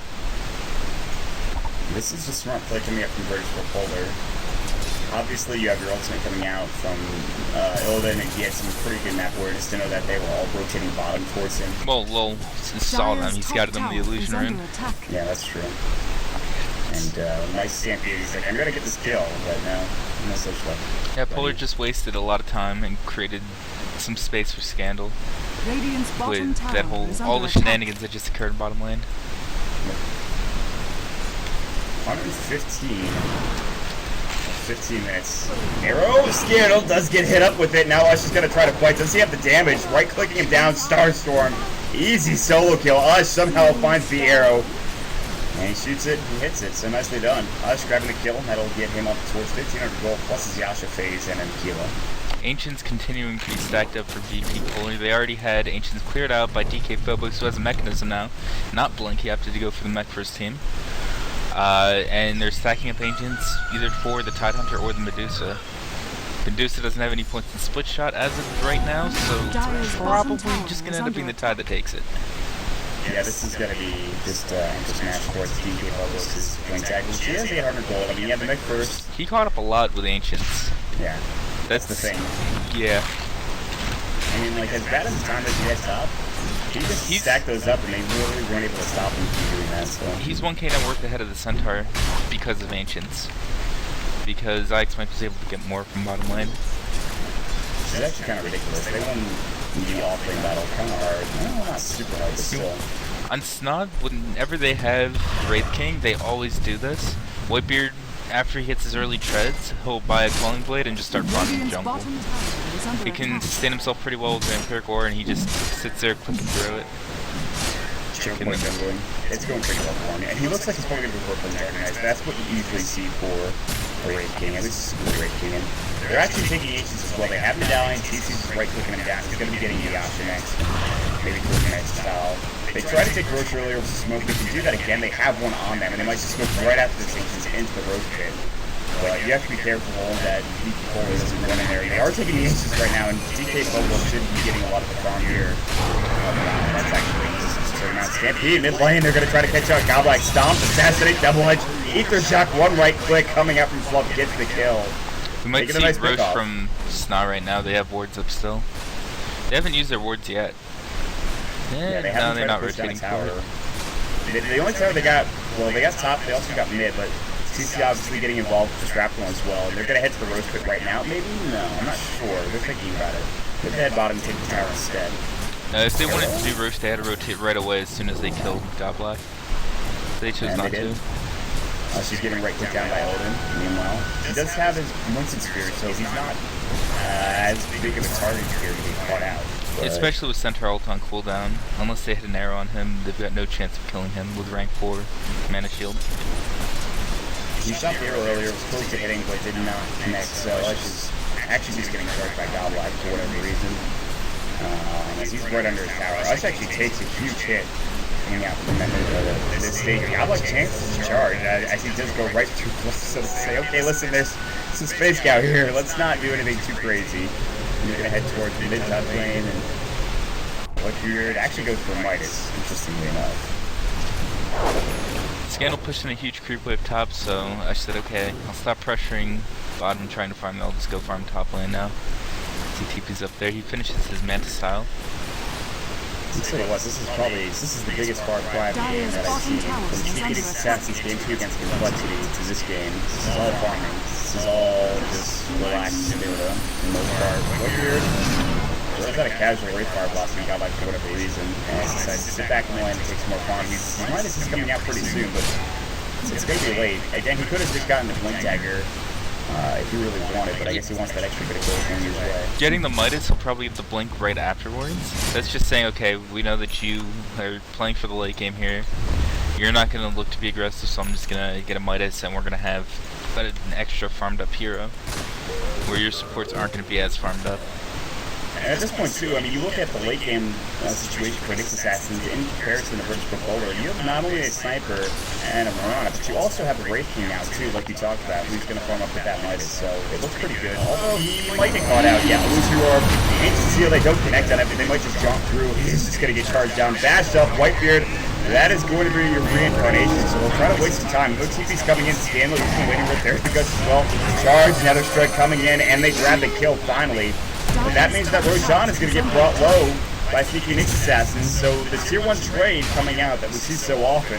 Speaker 2: This is a smart play coming up from VP.Polar. Obviously, you have your ultimate coming out from Illidan, and he had some pretty good map awareness to know that they were all rotating bottom towards him.
Speaker 3: Well, Lol saw them. He scouted them in the illusion rune.
Speaker 2: Yeah, that's true. And nice Stampede. He's like, I'm going to get this kill, but no such luck.
Speaker 3: Yeah, Polar just wasted a lot of time and created some space for Scandal. With that all the shenanigans that just occurred in bottom lane.
Speaker 2: 15 minutes. Arrow, Scandal does get hit up with it. Now Ush is going to try to fight. Does he have the damage? Right-clicking him down, Starstorm. Easy solo kill. Ush somehow finds the arrow. And he shoots it, he hits it, so nicely done. Ush grabbing the kill, that'll get him up towards 1,500 gold, plus his Yasha phase and Kilo.
Speaker 3: Ancients continuing to be stacked up for VP.Polar. They already had Ancients cleared out by DK Phobos, who has a mechanism now. Not Blink, he opted to go for the mech for his team. And they're stacking up Ancients either for the Tidehunter or the Medusa. Medusa doesn't have any points in split shot as of right now, so it's probably just gonna end up being the Tide that takes it.
Speaker 2: Yeah, this is gonna be just Enter Smash towards VP.Polar's Blink Tag, which is 800 gold. I mean, you have the mech first.
Speaker 3: He caught up a lot with Ancients.
Speaker 2: Yeah, that's the thing.
Speaker 3: Yeah.
Speaker 2: I mean, like, as bad as the time that he had top, he just stacked those up and they really weren't able to stop him from doing that, so.
Speaker 3: He's 1k net worth ahead of the Centaur because of Ancients. Because IX was able to get more from bottom lane.
Speaker 2: It's actually kind of ridiculous. They won the off-lane battle kind of hard. No, not super hard, but still.
Speaker 3: On Snod, whenever they have Wraith King, they always do this. Whitebeard, after he hits his early treads, he'll buy a Quelling Blade and just start farming the jungle. He can sustain himself pretty well with Vampiric Ore, and he just sits there clicking through it.
Speaker 2: It's going pretty well for him. And he looks like he's probably going to go for the Antagonized. That's what you usually see for a Wraith King, at least a Wraith King. And they're actually taking Ancients as well. They have Medallion, TC's just right-clicking him down. He's going to be getting Yasha next. Maybe Quick next style. They tried to take Roach earlier with Smoke. They can do that again. They have one on them, and they might just smoke right after the Ancients into the Roach pit. But you have to be careful that VP.Polar doesn't run in there. They are taking the Ancients right now, and VP.Polar should be getting a lot of the farm here. That's actually amount. Stampede, mid lane, they're going to try to catch out. Godlike Stomp, Assassinate, Double Edge, Ether Shock, one right click coming up from Fluff, gets the kill.
Speaker 3: We might see nice Roach from Sna right now. They have wards up still. They haven't used their wards yet.
Speaker 2: Yeah, they haven't they're not rotating tower. The only tower they got, well, they got top, they also got mid, but CC obviously getting involved with the Shrapnel as well. And they're going to head to the Roach pit right now. Maybe? No, I'm not sure. They're thinking about it. They're head bottom, take the tower instead.
Speaker 3: If they wanted to do Roach, they had to rotate right away as soon as they killed Godblack. They chose not to.
Speaker 2: She's getting right clicked down by Odin, meanwhile. He does have his Winston Spear, so he's not as big of a target here to get caught out. But
Speaker 3: especially with Centaur ult on cooldown. Unless they hit an arrow on him, they've got no chance of killing him with rank 4 mana shield.
Speaker 2: He shot the arrow earlier, was close to hitting, but did not connect, so Ush is actually just getting charged by Godlike for whatever reason. As he's right under his tower. Ush actually takes a huge hit coming out from the end of this stage. Godlike chances to charge as he does go right through Fluff, so to say, okay, listen, there's some Space Scout here, let's not do anything too crazy. You're going to head towards the mid-top lane, and Whitebeard actually goes for Midas, interestingly enough.
Speaker 3: Scandal pushed in a huge creep wave top, so I said, okay, I'll stop pressuring bottom trying to farm, I'll just go farm top lane now. TP's up there, he finishes his Manta style.
Speaker 2: Let's tell you what, this is the biggest far cry game that I've seen from Cheeky Assassin's Game 2 against Complexity to this game. This is all farming. This is all just relaxed Dota, for the most part. Whitebeard, there's not a casual Wraith Fire Blast and Godlike for whatever reason, and he decides to sit back in the lane and take some more farm. His Midas is coming out pretty soon, but it's going to be late. Again, he could have just gotten the Blink Dagger if he really wanted, but I guess he wants that extra bit of gold going his way.
Speaker 3: Getting the Midas, he'll probably get the Blink right afterwards. That's just saying, okay, we know that you are playing for the late game here. You're not going to look to be aggressive, so I'm just going to get a Midas, and we're going to have an extra farmed up hero, where your supports aren't going to be as farmed up.
Speaker 2: And at this point too, I mean, you look at the late game situation for Nyx Assassins in comparison to VP.Polar, you have not only a Sniper and a Marana, but you also have a Wraith King now too, like we talked about, who's going to farm up with that Midas, so it looks pretty good. Although he might get caught out, yeah, Illusory Orb, Ancient Seal, they don't connect on it, but they might just jump through, he's just going to get charged down, bashed up, Whitebeard, that is going to be your reincarnation, so we'll try to waste some time. No TP's coming in, Scandal, he's been waiting right there because as well, charge, another strike coming in, and they grab the kill finally. But that means that Roshan is going to get brought low by sneaky Nyx Assassins, so the tier 1 trade coming out that we see so often,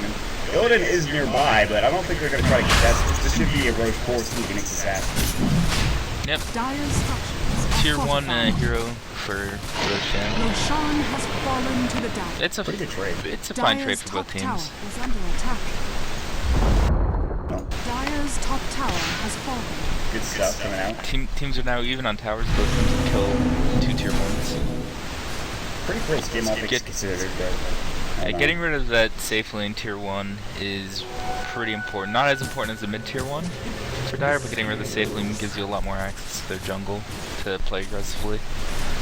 Speaker 2: Illidan is nearby, but I don't think they're going to try to contest this. This should be a Roche 4 sneaky Nyx Assassin.
Speaker 3: Yep. Tier 1 hero for Roshan.
Speaker 1: Roshan has fallen to the down.
Speaker 3: It's a pretty good trade. It's a fine trade for both teams.
Speaker 1: Is under attack. Dire's top tower has fallen.
Speaker 2: Good stuff coming out.
Speaker 3: Teams are now even on towers. Both teams have killed 2 tier 1s.
Speaker 2: Pretty close game, all things considered, but
Speaker 3: getting rid of that safe lane tier 1 is pretty important. Not as important as the mid tier 1 for Dire, but getting rid of the safe lane gives you a lot more access to their jungle to play aggressively.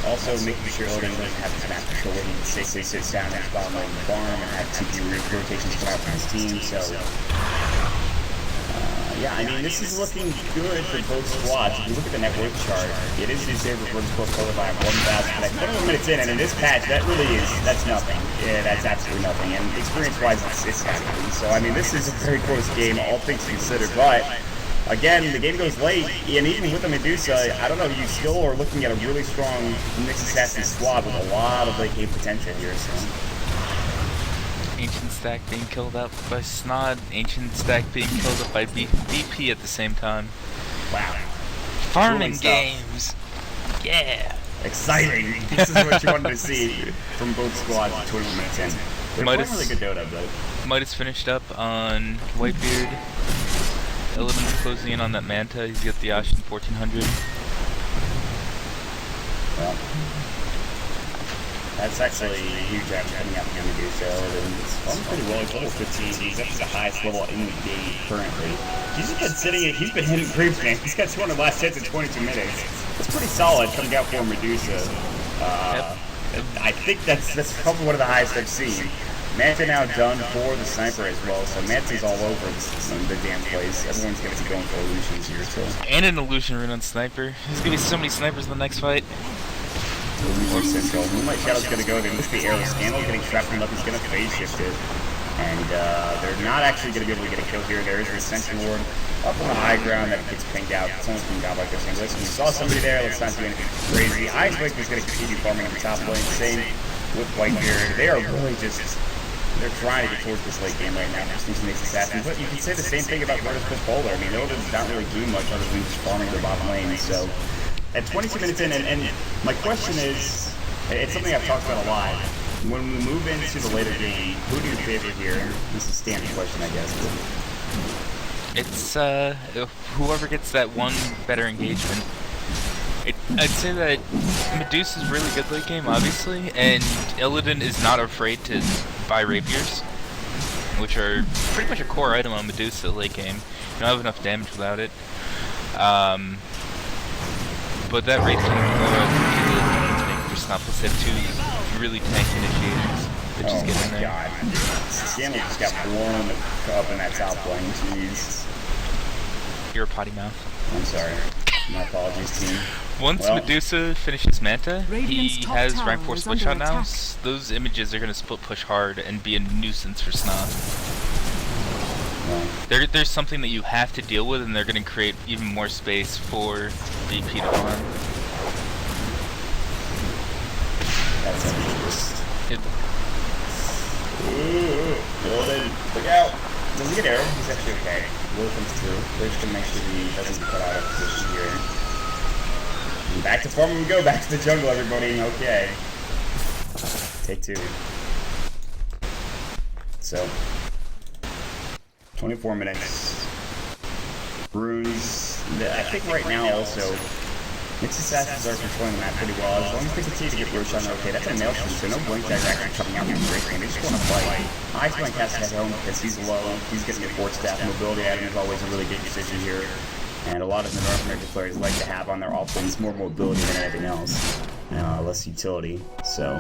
Speaker 2: Also, making sure Odin doesn't have his map control where he can safely sit down and bottom lane farm and have TP rotations come out from his team, so Yeah, I mean, this is looking good for both squads. If you look at the net worth chart, it is in favor of VP.Polar by 1,000. But 21 minutes in, and in this patch, that's nothing. Yeah, that's absolutely nothing. And experience-wise, it's nothing. So, I mean, this is a very close game, all things considered. But, again, the game goes late, and even with the Medusa, I don't know, you still are looking at a really strong Mixed Assassin squad with a lot of late game potential here, so.
Speaker 3: Ancient Stack being killed up by Snod, Ancient Stack being killed up by VP at the same time.
Speaker 2: Wow.
Speaker 3: Farming games! Yeah!
Speaker 2: Exciting! This is what you wanted to see from both squads 21 minutes in. They're playing really good Dota, but...
Speaker 3: Midas finished up on Whitebeard. Illidan's closing in on that Manta, he's got the Ashen 1400.
Speaker 2: Well... That's actually a huge app coming out from Medusa, and it's going pretty well. He's level 15. He's actually the highest level in the game currently. He's just been he's been hitting creeps, man. He's got 200 last hits in 22 minutes. It's pretty solid coming out for Medusa. I think that's probably one of the highest I've seen. Manta now done for the sniper as well, so Manta's all over the damn place. Everyone's going to be going for illusions here, so.
Speaker 3: And an illusion rune on sniper. There's going to be so many snipers in the next fight.
Speaker 2: Or Central. Moonlight Shadow's gonna go, they missed the arrow. Scandal getting trapped from left, he's gonna phase shift it. And they're not actually gonna be able to get a kill here. There is a Ascension Ward up on the high ground that gets pinged out. Someone's being got like this. And listen, we saw somebody there, let's not do anything crazy. Ice Wake is gonna continue farming on the top lane. Same with Whitebeard. They are really just, they're trying to get towards this late game right now. Just these Mixed Assassins. But you can say the same thing about VP.Polar. I mean, Illidan's not really doing much other than just farming their bottom lane. So at 22 minutes in, and my question is, it's something I've talked about a lot. When we move into the later game, who do you favor here? This is a standard question, I guess.
Speaker 3: It's whoever gets that one better engagement. I'd say that Medusa's really good late game, obviously, and Illidan is not afraid to buy rapiers, which are pretty much a core item on Medusa late game. You don't have enough damage without it. But that Wraith King to make for Snuffles had two really tanky initiators that just get in there.
Speaker 2: God. Scandal just got blown up in that top lane, jeez.
Speaker 3: You're a potty mouth.
Speaker 2: I'm sorry. My apologies, team.
Speaker 3: Once Medusa finishes Manta,
Speaker 1: Radiant's
Speaker 3: he
Speaker 1: top
Speaker 3: has
Speaker 1: tower
Speaker 3: rank 4
Speaker 1: is
Speaker 3: split
Speaker 1: under
Speaker 3: shot now.
Speaker 1: attack.
Speaker 3: Those images are going to split push hard and be a nuisance for Snob. There's something that you have to deal with, and they're going to create even more space for VP to farm.
Speaker 2: That's interesting.
Speaker 3: It,
Speaker 2: Well then, look out. Does he get arrow? He's actually okay. Will comes through. They're just gonna make sure he doesn't get cut out of position here. And back to farm we go. Back to the jungle, everybody. Okay. Take two. So, 24 minutes. Runes. I think right now also, Mixed Assassins are controlling the map pretty well. As long as they continue to get Roshan, okay, that's a nail shoot, so no blink daggers actually coming out from the break lane. They just want to fight. Iceman has to head home because he's low. He's getting a force staff. Mobility item is always a really good decision here. And a lot of the North American players like to have on their offense more mobility than anything else. Less utility. So.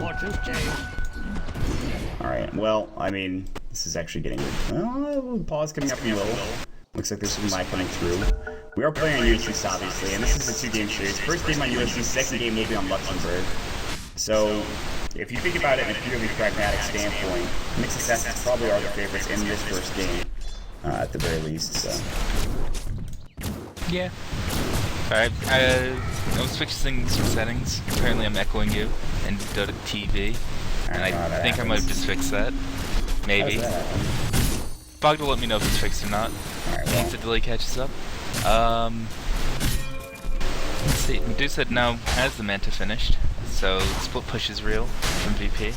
Speaker 2: Alright, well, I mean, this is actually getting good. Well, pause coming up from low. Looks like this is my coming through. We are playing on USC, obviously, and this is a 2-game series. First game on USC, second game will be on Luxembourg. So, if you think about it in a purely pragmatic standpoint, Mixed Assassins probably are the favorites in this first game, at the very least, so.
Speaker 3: yeah. Sorry, I was fixing some settings. Apparently I'm echoing you in Dota TV, and I think I might have just fixed that. Maybe. Bog will let me know if it's fixed or not.
Speaker 2: Alright, well.
Speaker 3: Once the delay catches up. Let's see, Medusa now has the Manta finished, so split push is real from VP.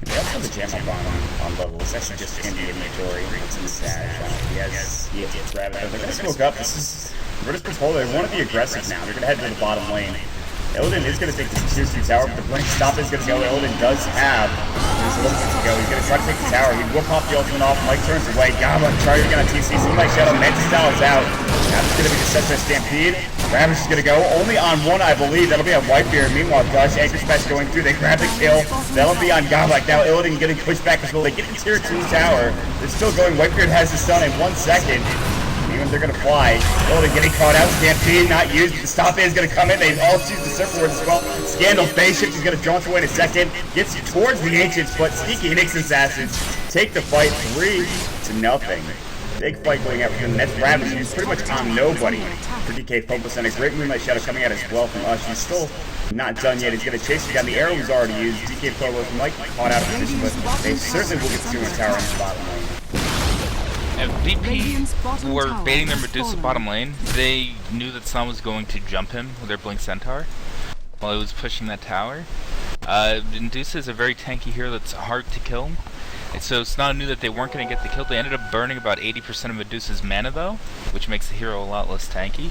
Speaker 2: They also have the jam up on level. It's actually just in the inventory. It's in the stash. He has to grab it. They're going to smoke up. This is VP.Polar. They want to be aggressive now. They're going to head to the bottom lane. Illidan is going to take this tier 2 tower, but the blink stop is going to go. Illidan does have his little bit to go. He's going to try to take the tower. He will pop the ultimate off. Mike turns away. Gaba, Charger's going to TC. Moonlight Shadow, Mantis is out. That's going to be the Sensor Stampede. Ravage is going to go. Only on one, I believe. That'll be on Whitebeard. Meanwhile, Gush, Anchor Smash going through. They grab the kill. That'll be on Gaba. Now Illidan getting pushed back as well. They get the tier 2 tower. They're still going. Whitebeard has the stun in 1 second. them, they're gonna fly. Illidan getting caught out, Stampede not used, the stop is gonna come in, they all choose the surfboard as well. Scandal phase shift, he's gonna jaunt away in a second, gets towards the Ancients, but Sneaky Nyx Assassins take the fight 3-0. Big fight going out for them. That's Ravage, who's pretty much on nobody for DK. Focus on a great Moonlight Shadow coming out as well from Ush. He's still not done yet. He's going to chase him down. The arrow was already used. VP.Polar might be caught out of position, but they certainly will get to a tower in the bottom lane.
Speaker 3: And VP were baiting their Medusa bottom lane. They knew that Sun was going to jump him with their Blink Centaur while he was pushing that tower. Medusa is a very tanky hero that's hard to kill. And so Sna knew that they weren't going to get the kill. They ended up burning about 80% of Medusa's mana though, which makes the hero a lot less tanky.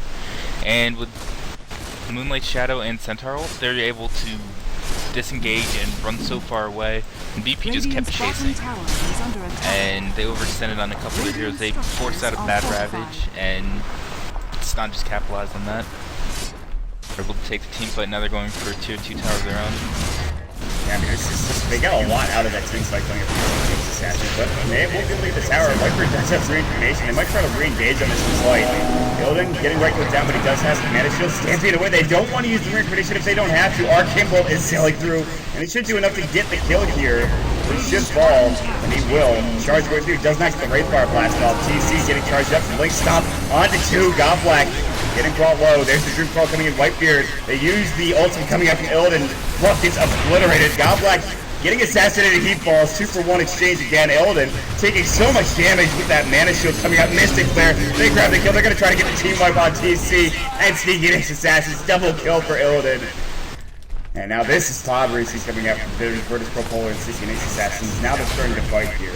Speaker 3: And with Moonlight Shadow and Centaur ult, they're able to disengage and run so far away. And BP just kept chasing. And they overextended on a couple of heroes. They forced out a bad Ravage, and Sna just capitalized on that. They're able to take the team fight. Now they're going for a tier 2 tower of their own.
Speaker 2: Yeah, I mean, they got a lot out of that team fight going up against Assassin, but they won't be able to leave the tower. Viper does have free information. They might try to re-engage on this fight. Illidan getting right click down, but he does have some mana shield. Stampede away. They don't want to use the re-information if they don't have to. Arcane Bolt is sailing through, and it should do enough to get the kill here. He should fall, and he will. Charge way through. Does not get the Wraithfire blast off. TC getting charged up. Blink stop onto 2. Godblack getting brought low. There's the Dream Crawl coming in. Whitebeard. They use the ultimate coming up from Illidan. Fluff gets obliterated. Godblack getting assassinated. He falls. 2 for 1 exchange again. Illidan taking so much damage with that mana shield coming up. Mystic Flare. They grab the kill. They're going to try to get the team wipe on TC. And Sneaky Nyx Assassins. Double kill for Illidan. And now this is Fabris. He's coming out from VP.Polar and Sneaky Nyx Assassins. Now they're starting to fight here.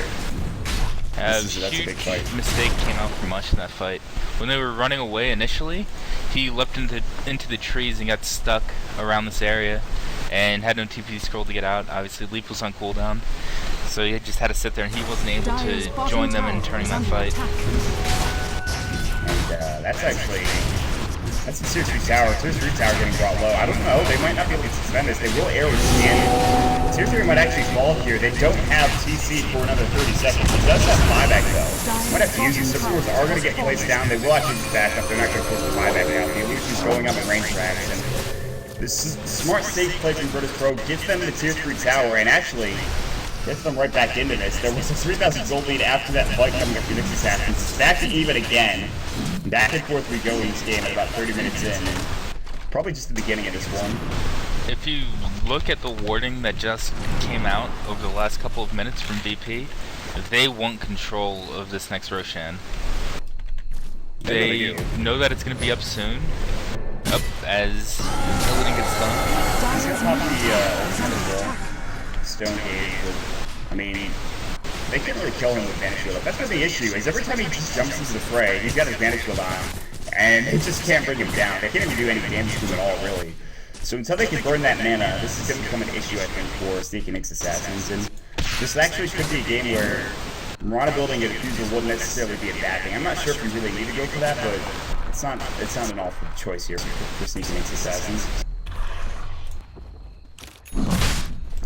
Speaker 3: That's a big fight. Mistake came out from Ush in that fight. When they were running away initially, he leapt into the trees and got stuck around this area and had no TP scroll to get out. Obviously, Leap was on cooldown, so he just had to sit there, and he wasn't able to join them in turning that fight.
Speaker 2: And that's the tier 2 tower. Tier 3 tower getting brought low. I don't know. They might not be able to suspend this. They will arrow scan. Tier 3 might actually fall here. They don't have TC for another 30 seconds. He does have buyback though. Might have to use these. Supports are going to get placed down. They will actually just back up. They're not going to push the buyback now. The illusion's going up in range tracks. And this is smart, safe play from Virtus.Pro. Gets them the tier 3 tower and actually gets them right back into this. There was a 3,000 gold lead after that fight coming up for Nyx Assassins. Back to even again. Back and forth we go in this game at about 30 minutes in. Probably just the beginning of this one.
Speaker 3: If you look at the warding that just came out over the last couple of minutes from VP, they want control of this next Roshan. They know that it's going to be up soon. Up as Illidan gets done.
Speaker 2: He's going to pop the Stone Cage, but I mean, they can't really kill him with Vanish Shield up. That's what the issue is. Every time he just jumps into the fray, he's got his Vanish Shield on, and they just can't bring him down. They can't even do any damage to him at all, really. So until they can burn that mana, this is going to become an issue, I think, for Sneaky Nyx Assassins. And this actually could be a game where Mirana building a diffuser wouldn't necessarily be a bad thing. I'm not sure if you really need to go for that, but it's not an awful choice here for Sneaky Nyx Assassins.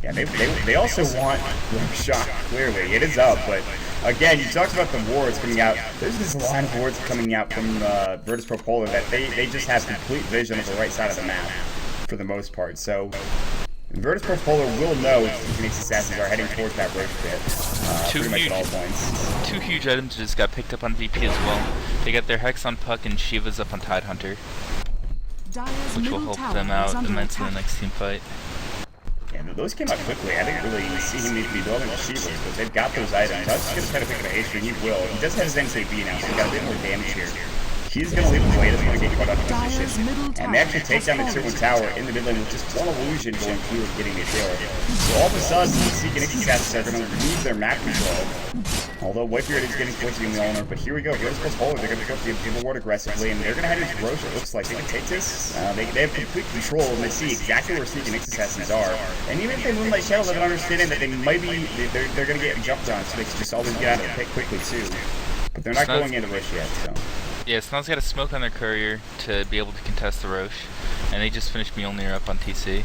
Speaker 2: Yeah, they also want Roshan, clearly. It is up, but again, you talked about the wards coming out. There's this line of wards coming out from Virtus.Polar that they just have complete vision of the right side of the map for the most part. So Virtus.Polar will know if Sneaky Nyx Assassins are heading towards that roach pit pretty much at all points.
Speaker 3: 2 huge items just got picked up on VP as well. They got their Hex on Puck and Shiva's up on Tidehunter, which will help them out immensely in the next team fight.
Speaker 2: Yeah, those came out quickly. I didn't really see him need to be building the Shivas, but they've got those items. I was just going to try to pick up a H, and he will. He does have his NCB now, so he's got a bit more damage here. He's going to leave the blade, doesn't want to get caught up in position. And they actually take down the tier 1 tower in the mid lane with just one illusion going through and getting the kill. So all of a sudden, the Sneaky Nyx Assassins are going to lose their map control. Although Whitebeard is getting points in the owner, but here we go. Virtus.Polar, they're going to go for the ward aggressively, and they're going to head into Roche. It looks like they can take this. They have complete control, and they see exactly where Sneaky Nyx Assassins are. And even if they Moonlight Shadow, they're understanding that they might be, they're going to get jumped on, so they can just always get out of the pit quickly too. But they're not going into Roche yet, so.
Speaker 3: Yeah, Snow's got a smoke on their courier to be able to contest the Roche, and they just finished Mjolnir up on TC.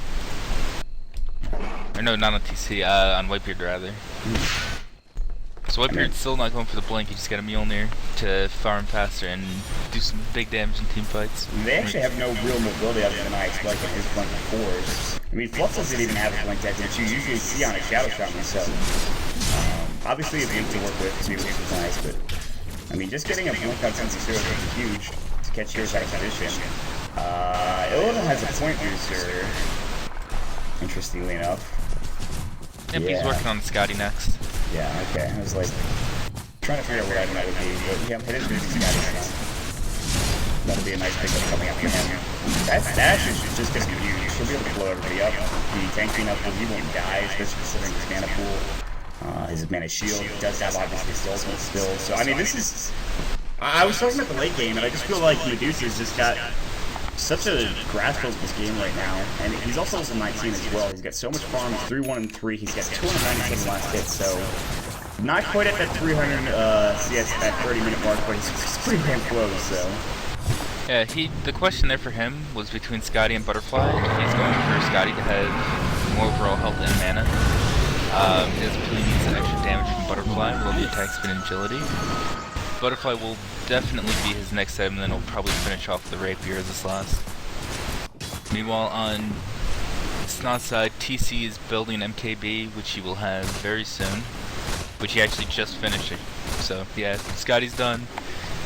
Speaker 3: Or no, not on TC, on Whitebeard rather. So Whitebeard's still not going for the blink, he just got a Mjolnir to farm faster and do some big damage in team fights.
Speaker 2: They actually have no real mobility other than Ice, like at his blink of fours. I mean, Fluff doesn't even have a blink deck, which you usually see on a Shadow Shaman, so... obviously a blink to work with too, which is nice, but... I mean, just getting a blink on Sense of Zero is huge to catch yours out of position. Illidan has a point booster, interestingly enough.
Speaker 3: Yep, he's working on Scotty next.
Speaker 2: Yeah, okay. I was like, trying to figure out what item that would be, but yeah, it is using Scotty now. That'll be a nice pickup coming up for him. That dash is just going to be huge. He'll be able to blow everybody up. The tanking up, he won't die, especially considering his mana pool. His mana shield does have obviously his ultimate still. So, I mean, this is... I was talking about the late game, and I just feel like Medusa's just got such a grasp of this game right now. And he's also level 19 as well. He's got so much farm, 3-1-3. He's got 297 last hit, so... Not quite at that 300 CS at 30-minute mark, but he's pretty damn close, so...
Speaker 3: Yeah, the question there for him was between Scotty and Butterfly. He's going for Scotty to have more overall health and mana. He doesn't really need some extra damage from Butterfly, will the attack speed and agility. Butterfly will definitely be his next item, and then he'll probably finish off the Rapier as his last. Meanwhile, on Snot's side, TC is building MKB, which he will have very soon, which he actually just finished. So yeah, Scotty's done,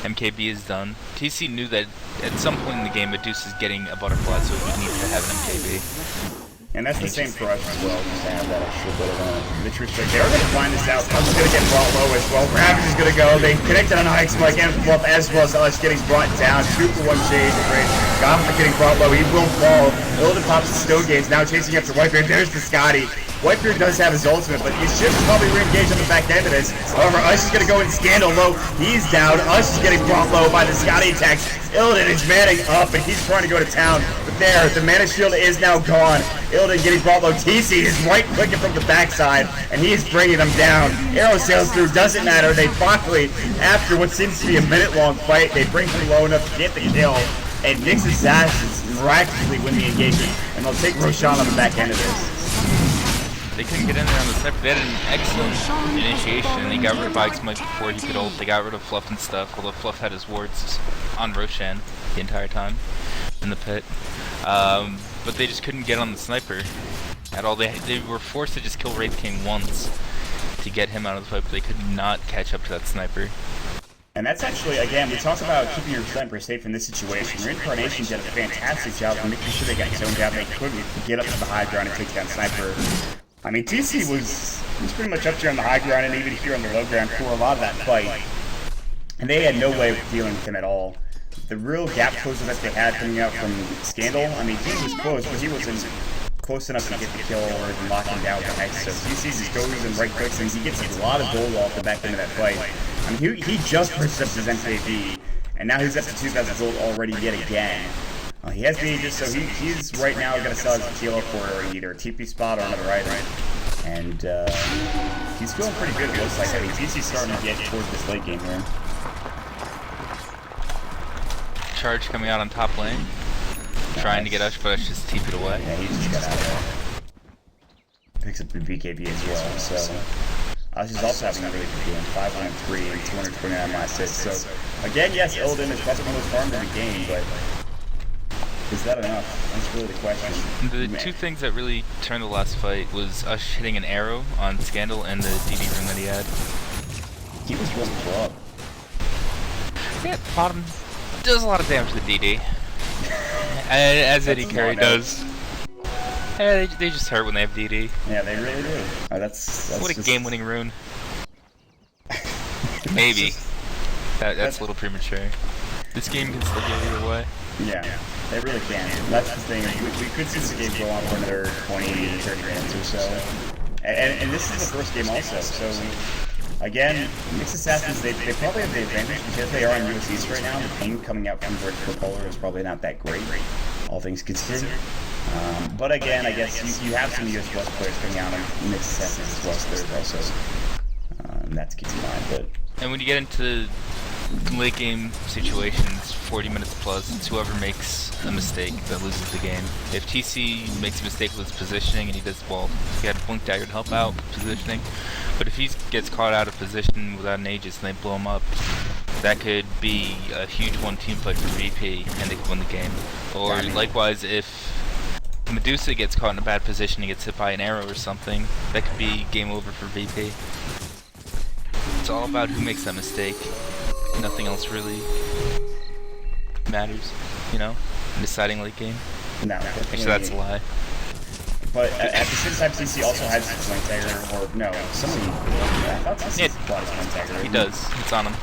Speaker 3: MKB is done. TC knew that at some point in the game, Medusa's getting a Butterfly, so he would need to have an MKB.
Speaker 2: And that's the same for us as well, just to have that extra bit of the truth. They are going to find this out. Pump's going to get brought low as well. Ravage is going to go. They connected on Ike Spike and Fluff as well as Us getting brought down. 2 for 1 shade. Great. Goblin getting brought low. He will fall. Illidan pops the Stone Gaze. Now chasing after Whitebeard. There's the Scotty. Whitebeard does have his ultimate, but he should probably re-engage on the back end of this. However, Us is going to go in Scandal low. He's down. Us is getting brought low by the Scotty attacks. Illidan is manning up, and he's trying to go to town. But there, the mana shield is now gone. Illidan getting brought low. TC is right-clicking from the backside, and he is bringing them down. Arrow sails through. Doesn't matter. They finally, after what seems to be a minute-long fight, they bring him low enough to get the kill. And Nyx Assassins miraculously win the engagement, and they'll take Roshan on the back end of this.
Speaker 3: They couldn't get in there on the sniper. They had an excellent initiation, and they got rid of Ike's Mike before he could ult. They got rid of Fluff and stuff, although Fluff had his wards on Roshan the entire time in the pit. But they just couldn't get on the sniper at all. They were forced to just kill Wraith King once to get him out of the fight, but they could not catch up to that sniper.
Speaker 2: And that's actually, again, we talk about keeping your sniper safe in this situation. Reincarnation did a fantastic job of making sure they got zoned down. They couldn't get up to the high ground and take down sniper. I mean, TC was pretty much up here on the high ground and even here on the low ground for a lot of that fight. And they had no way of dealing with him at all. The real gap closer that they had coming out from Scandal, I mean, he was close, but he wasn't close enough to get the kill or even lock him down with the Hex. So TC just goes and right clicks and he gets a lot of gold off the back end of that fight. I mean, he just pushed up his MKB, and now he's up to 2,000 gold already yet again. He has the Aegis, so he's right now going to sell his tequila for either a TP spot or another item. And he's feeling pretty good, it looks like. I mean, TC's starting to get towards this late game here.
Speaker 3: Charge coming out on top lane. Trying to get Ush, but Ush just TP'd away.
Speaker 2: Yeah, he just got out of there. Picks up the BKB as well, so... Ush is also having a really good game. 5-1-3 and 229 last hit. So, again, yes, Illidan is probably one of those farms in the game, but... Is that enough? That's really the question.
Speaker 3: The two things that really turned the last fight was Ush hitting an arrow on Scandal and the DD room that he had.
Speaker 2: He was really club.
Speaker 3: Yeah, bottom does a lot of damage to the DD. As Eddie Carey does. Yeah, they just hurt when they have DD.
Speaker 2: Yeah, they really do. That's
Speaker 3: what a game-winning rune. Maybe. That's a little premature. This game can still go either way.
Speaker 2: Yeah, they really can. That's the thing. We could see this game go on for another 20 to 30 minutes or so. And this is the first game also, so... Again, Nyx Assassins, they probably have the advantage because they are on US East right now. The ping coming out from VP.Polar is probably not that great, all things considered. But again, I guess you have some US West players coming out on Nyx Assassins as well, so there's also... and that's keep in mind, but...
Speaker 3: And when you get into late game situations, 40 minutes plus, it's whoever makes a mistake that loses the game. If TC makes a mistake with his positioning and he does, well, he had a blink dagger to help out positioning, but if he gets caught out of position without an Aegis and they blow him up, that could be a huge one team fight for VP and they could win the game. Or likewise, if Medusa gets caught in a bad position and gets hit by an arrow or something, that could be game over for VP. It's all about who makes that mistake. Nothing else really matters, you know, in deciding late game.
Speaker 2: No,
Speaker 3: actually that's a lie.
Speaker 2: But at the same time, CC also has his blink dagger, or no, somebody. I thought CC bought his blink dagger.
Speaker 3: He does. It's on him.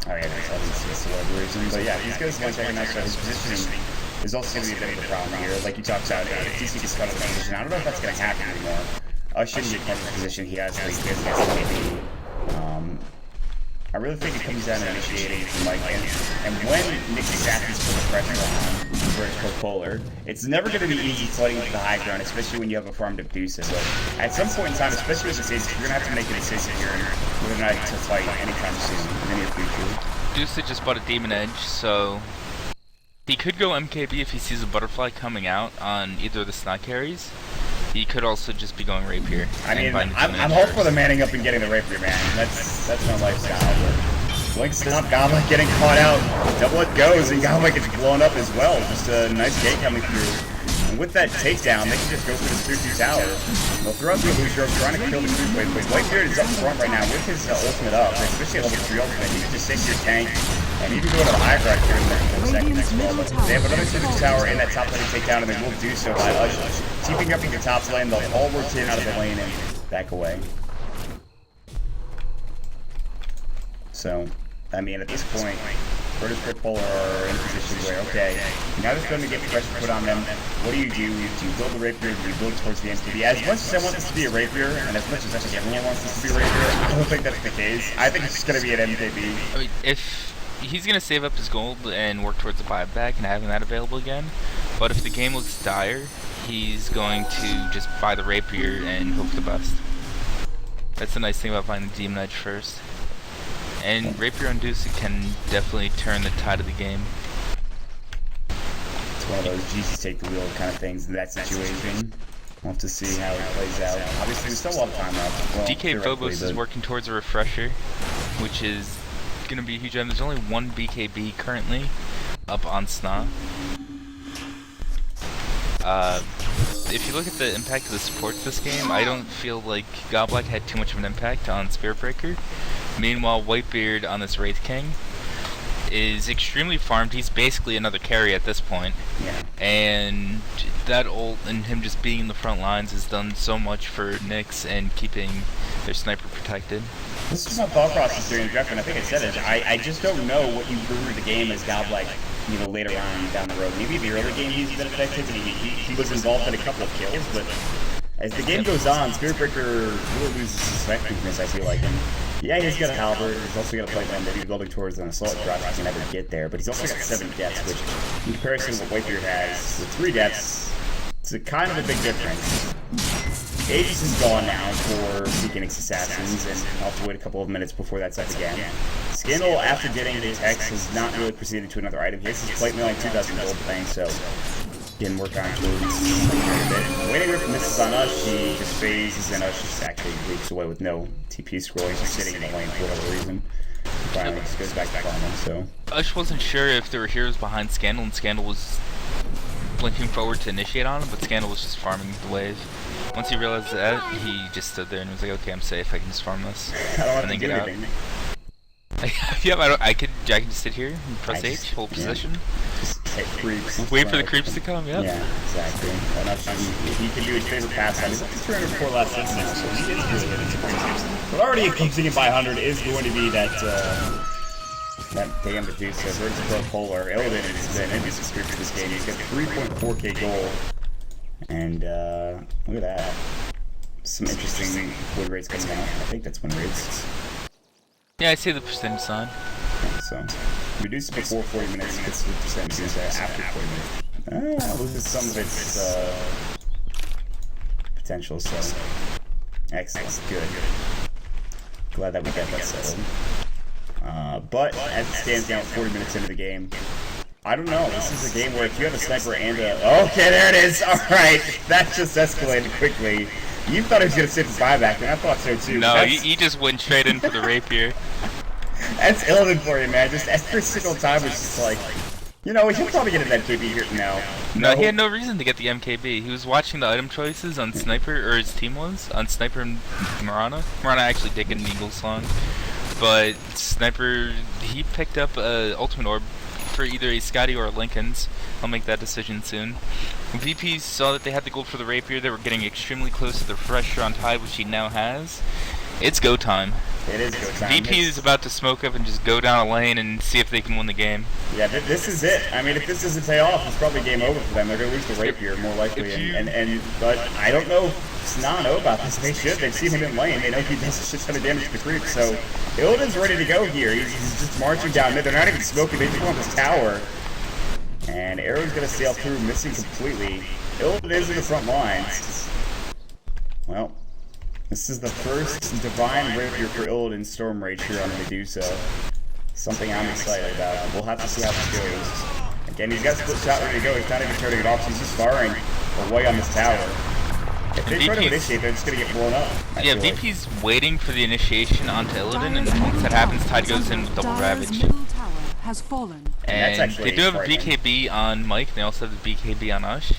Speaker 2: Oh yeah, I didn't see this for whatever reason. But yeah, he's got his blink dagger now, so his positioning is also going to be a bit of a problem here. Like you talked about, if TC gets caught in the position, I don't know if that's going to happen anymore. Shouldn't get caught in the position he has, like, against maybe. I really think it comes down to initiating from like, and when Nick Assassin's put the pressure on VP.Polar, it's never going to be easy flooding to the high ground, especially when you have a farmed up Medusa. So at some point in time, especially with this Aegis, you're going to have to make a decision here whether or not to fight anytime soon in the near future.
Speaker 3: Medusa just bought a Demon Edge, so he could go MKB if he sees a butterfly coming out on either of the Snot carries. He could also just be going Rapier.
Speaker 2: I mean, I'm hopeful for the manning up and getting the Rapier, man. That's my lifestyle. But Blink Stomp, Goblet getting caught out. Double it goes, and Goblet gets blown up as well. Just a nice gate coming through. And with that takedown, they can just go for the 3-2 tower. They'll throw out the illusion, trying to kill the creep wave. But Whitebeard is up front right now with his ultimate up, especially at level 3 ultimate. You can just save your tank. And even go to the high ground here in the second as well. But they have another Civic Tower in that top lane takedown, and they will do so by Ush keeping up in the top lane. They'll all rotate out of the lane and back away. So, I mean, at this point, VP.Polar are in a position where, okay, now they're starting to get pressure put on them. What do? You build the Rapier, you build towards the MKB. As much as I want this to be a Rapier, and as much as actually everyone wants this to be a Rapier, I don't think that's the case. I think it's just going to be an MKB.
Speaker 3: I mean, if he's going to save up his gold and work towards the buyback and having that available again, but if the game looks dire, he's going to just buy the Rapier and hope for the best. That's the nice thing about buying the Demon Edge first. And Rapier on Deuce can definitely turn the tide of the game.
Speaker 2: It's one of those Jesus take the wheel kind of things in that situation. We'll have to see how it plays out. Obviously, there's still a lot of time left. Well,
Speaker 3: DK Phobos is working towards a refresher, which is going to be a huge item. There's only one BKB currently up on Sna. If you look at the impact of the supports this game, I don't feel like Godblack had too much of an impact on Spiritbreaker. Meanwhile, Whitebeard on this Wraith King is extremely farmed. He's basically another carry at this point.
Speaker 2: Yeah. And
Speaker 3: that ult and him just being in the front lines has done so much for Nyx and keeping their sniper protected.
Speaker 2: This is my thought process during the draft, and I think I said it. I just don't know what you grew the game as Godblack, you know, later on down the road. Maybe the early game he's been effective, and he was involved in a couple of kills, but as the game goes on, Spiritbreaker really loses his effectiveness, I feel like. And yeah, he's got a halberd, he's also got a plate that he's building towards an assault drop, he can never get there, but he's also got 7 deaths, which in comparison to what Whitebeard has, with 3 deaths, it's a kind of a big difference. Aegis is gone now for seeking Nyx Assassins, and I'll have to wait a couple of minutes before that's up again. Scandal, after getting the text, has not really proceeded to another item. He has his plate mail like 2,000 gold thing, so didn't work on moves a bit. Waiting for misses on Ush, she just phases, and Ush just actually leaks away with no TP scroll. He's just sitting in the lane for whatever reason. Finally just goes back to farming, so.
Speaker 3: Ush wasn't sure if there were heroes behind Scandal, and Scandal was blinking forward to initiate on him, but Scandal was just farming the wave. Once he realized that, he just stood there and was like, okay, I'm safe, I can just farm this.
Speaker 2: I don't have
Speaker 3: and then
Speaker 2: to do
Speaker 3: get
Speaker 2: anything.
Speaker 3: Out. Yeah, I could just sit here and press H, hold position.
Speaker 2: Just hit creeps.
Speaker 3: Wait for the creeps to come, yeah.
Speaker 2: Yeah, exactly. He can do his favorite pass on. He's up to 304 last hits now, so he is really good at creeps. But already eclipsing it by 100 is going to be that damn Medusa. VP.Polar elevated his Invisible Spirit for this game. He's got 3.4k gold. And look at that. Some interesting win rates coming out. I think that's win rates.
Speaker 3: Yeah, I see the percentage sign.
Speaker 2: Yeah, so, Medusa before 40 minutes, 50% Medusa after 40 minutes. Loses some of its potential, so. Excellent, good. Glad that we got that settled. But as it stands now, 40 minutes into the game, I don't know. This is a game where if you have a sniper and a... Okay, there it is. All right. That just escalated quickly. You thought he was going to sit for buyback, and I thought so too.
Speaker 3: No, he just went straight in for the rapier.
Speaker 2: That's Illidan for you, man. Just every single time was just like... You know, he'll probably get an MKB here now.
Speaker 3: No, he had no reason to get the MKB. He was watching the item choices on Sniper, or his team was, on Sniper and Marana. Marana actually did get an Eagle Song. But Sniper, he picked up a Ultimate Orb for either a Scotty or a Lincoln's. I'll make that decision soon. VP saw that they had the gold for the rapier. They were getting extremely close to the restaurant high, which he now has. It's go time.
Speaker 2: It is go time.
Speaker 3: VP is about to smoke up and just go down a lane and see if they can win the game.
Speaker 2: Yeah, this is it. I mean, if this doesn't pay off, it's probably game over for them. They're going to lose the rapier, more likely. But I don't know if Sna know about this. They should. They've seen him in lane. They know he does a shit ton of damage to the creep. So Illidan's ready to go here. He's just marching down mid. They're not even smoking. They just want this tower. And Arrow's going to sail through, missing completely. Illidan is in the front lines. Well, this is the first Divine Rapier for Illidan Storm Rage here on Medusa. Something I'm excited about. We'll have to see how this goes. Again, he's got split shot ready to go. He's not even turning it off. He's just firing away on this tower. If they try to initiate, they're just going to get blown up.
Speaker 3: Yeah, VP's waiting for the initiation onto Illidan, and once that happens, Tide goes in with double Ravage.
Speaker 1: Has fallen.
Speaker 3: And they do have a BKB on Mike, they also have the BKB on Ush.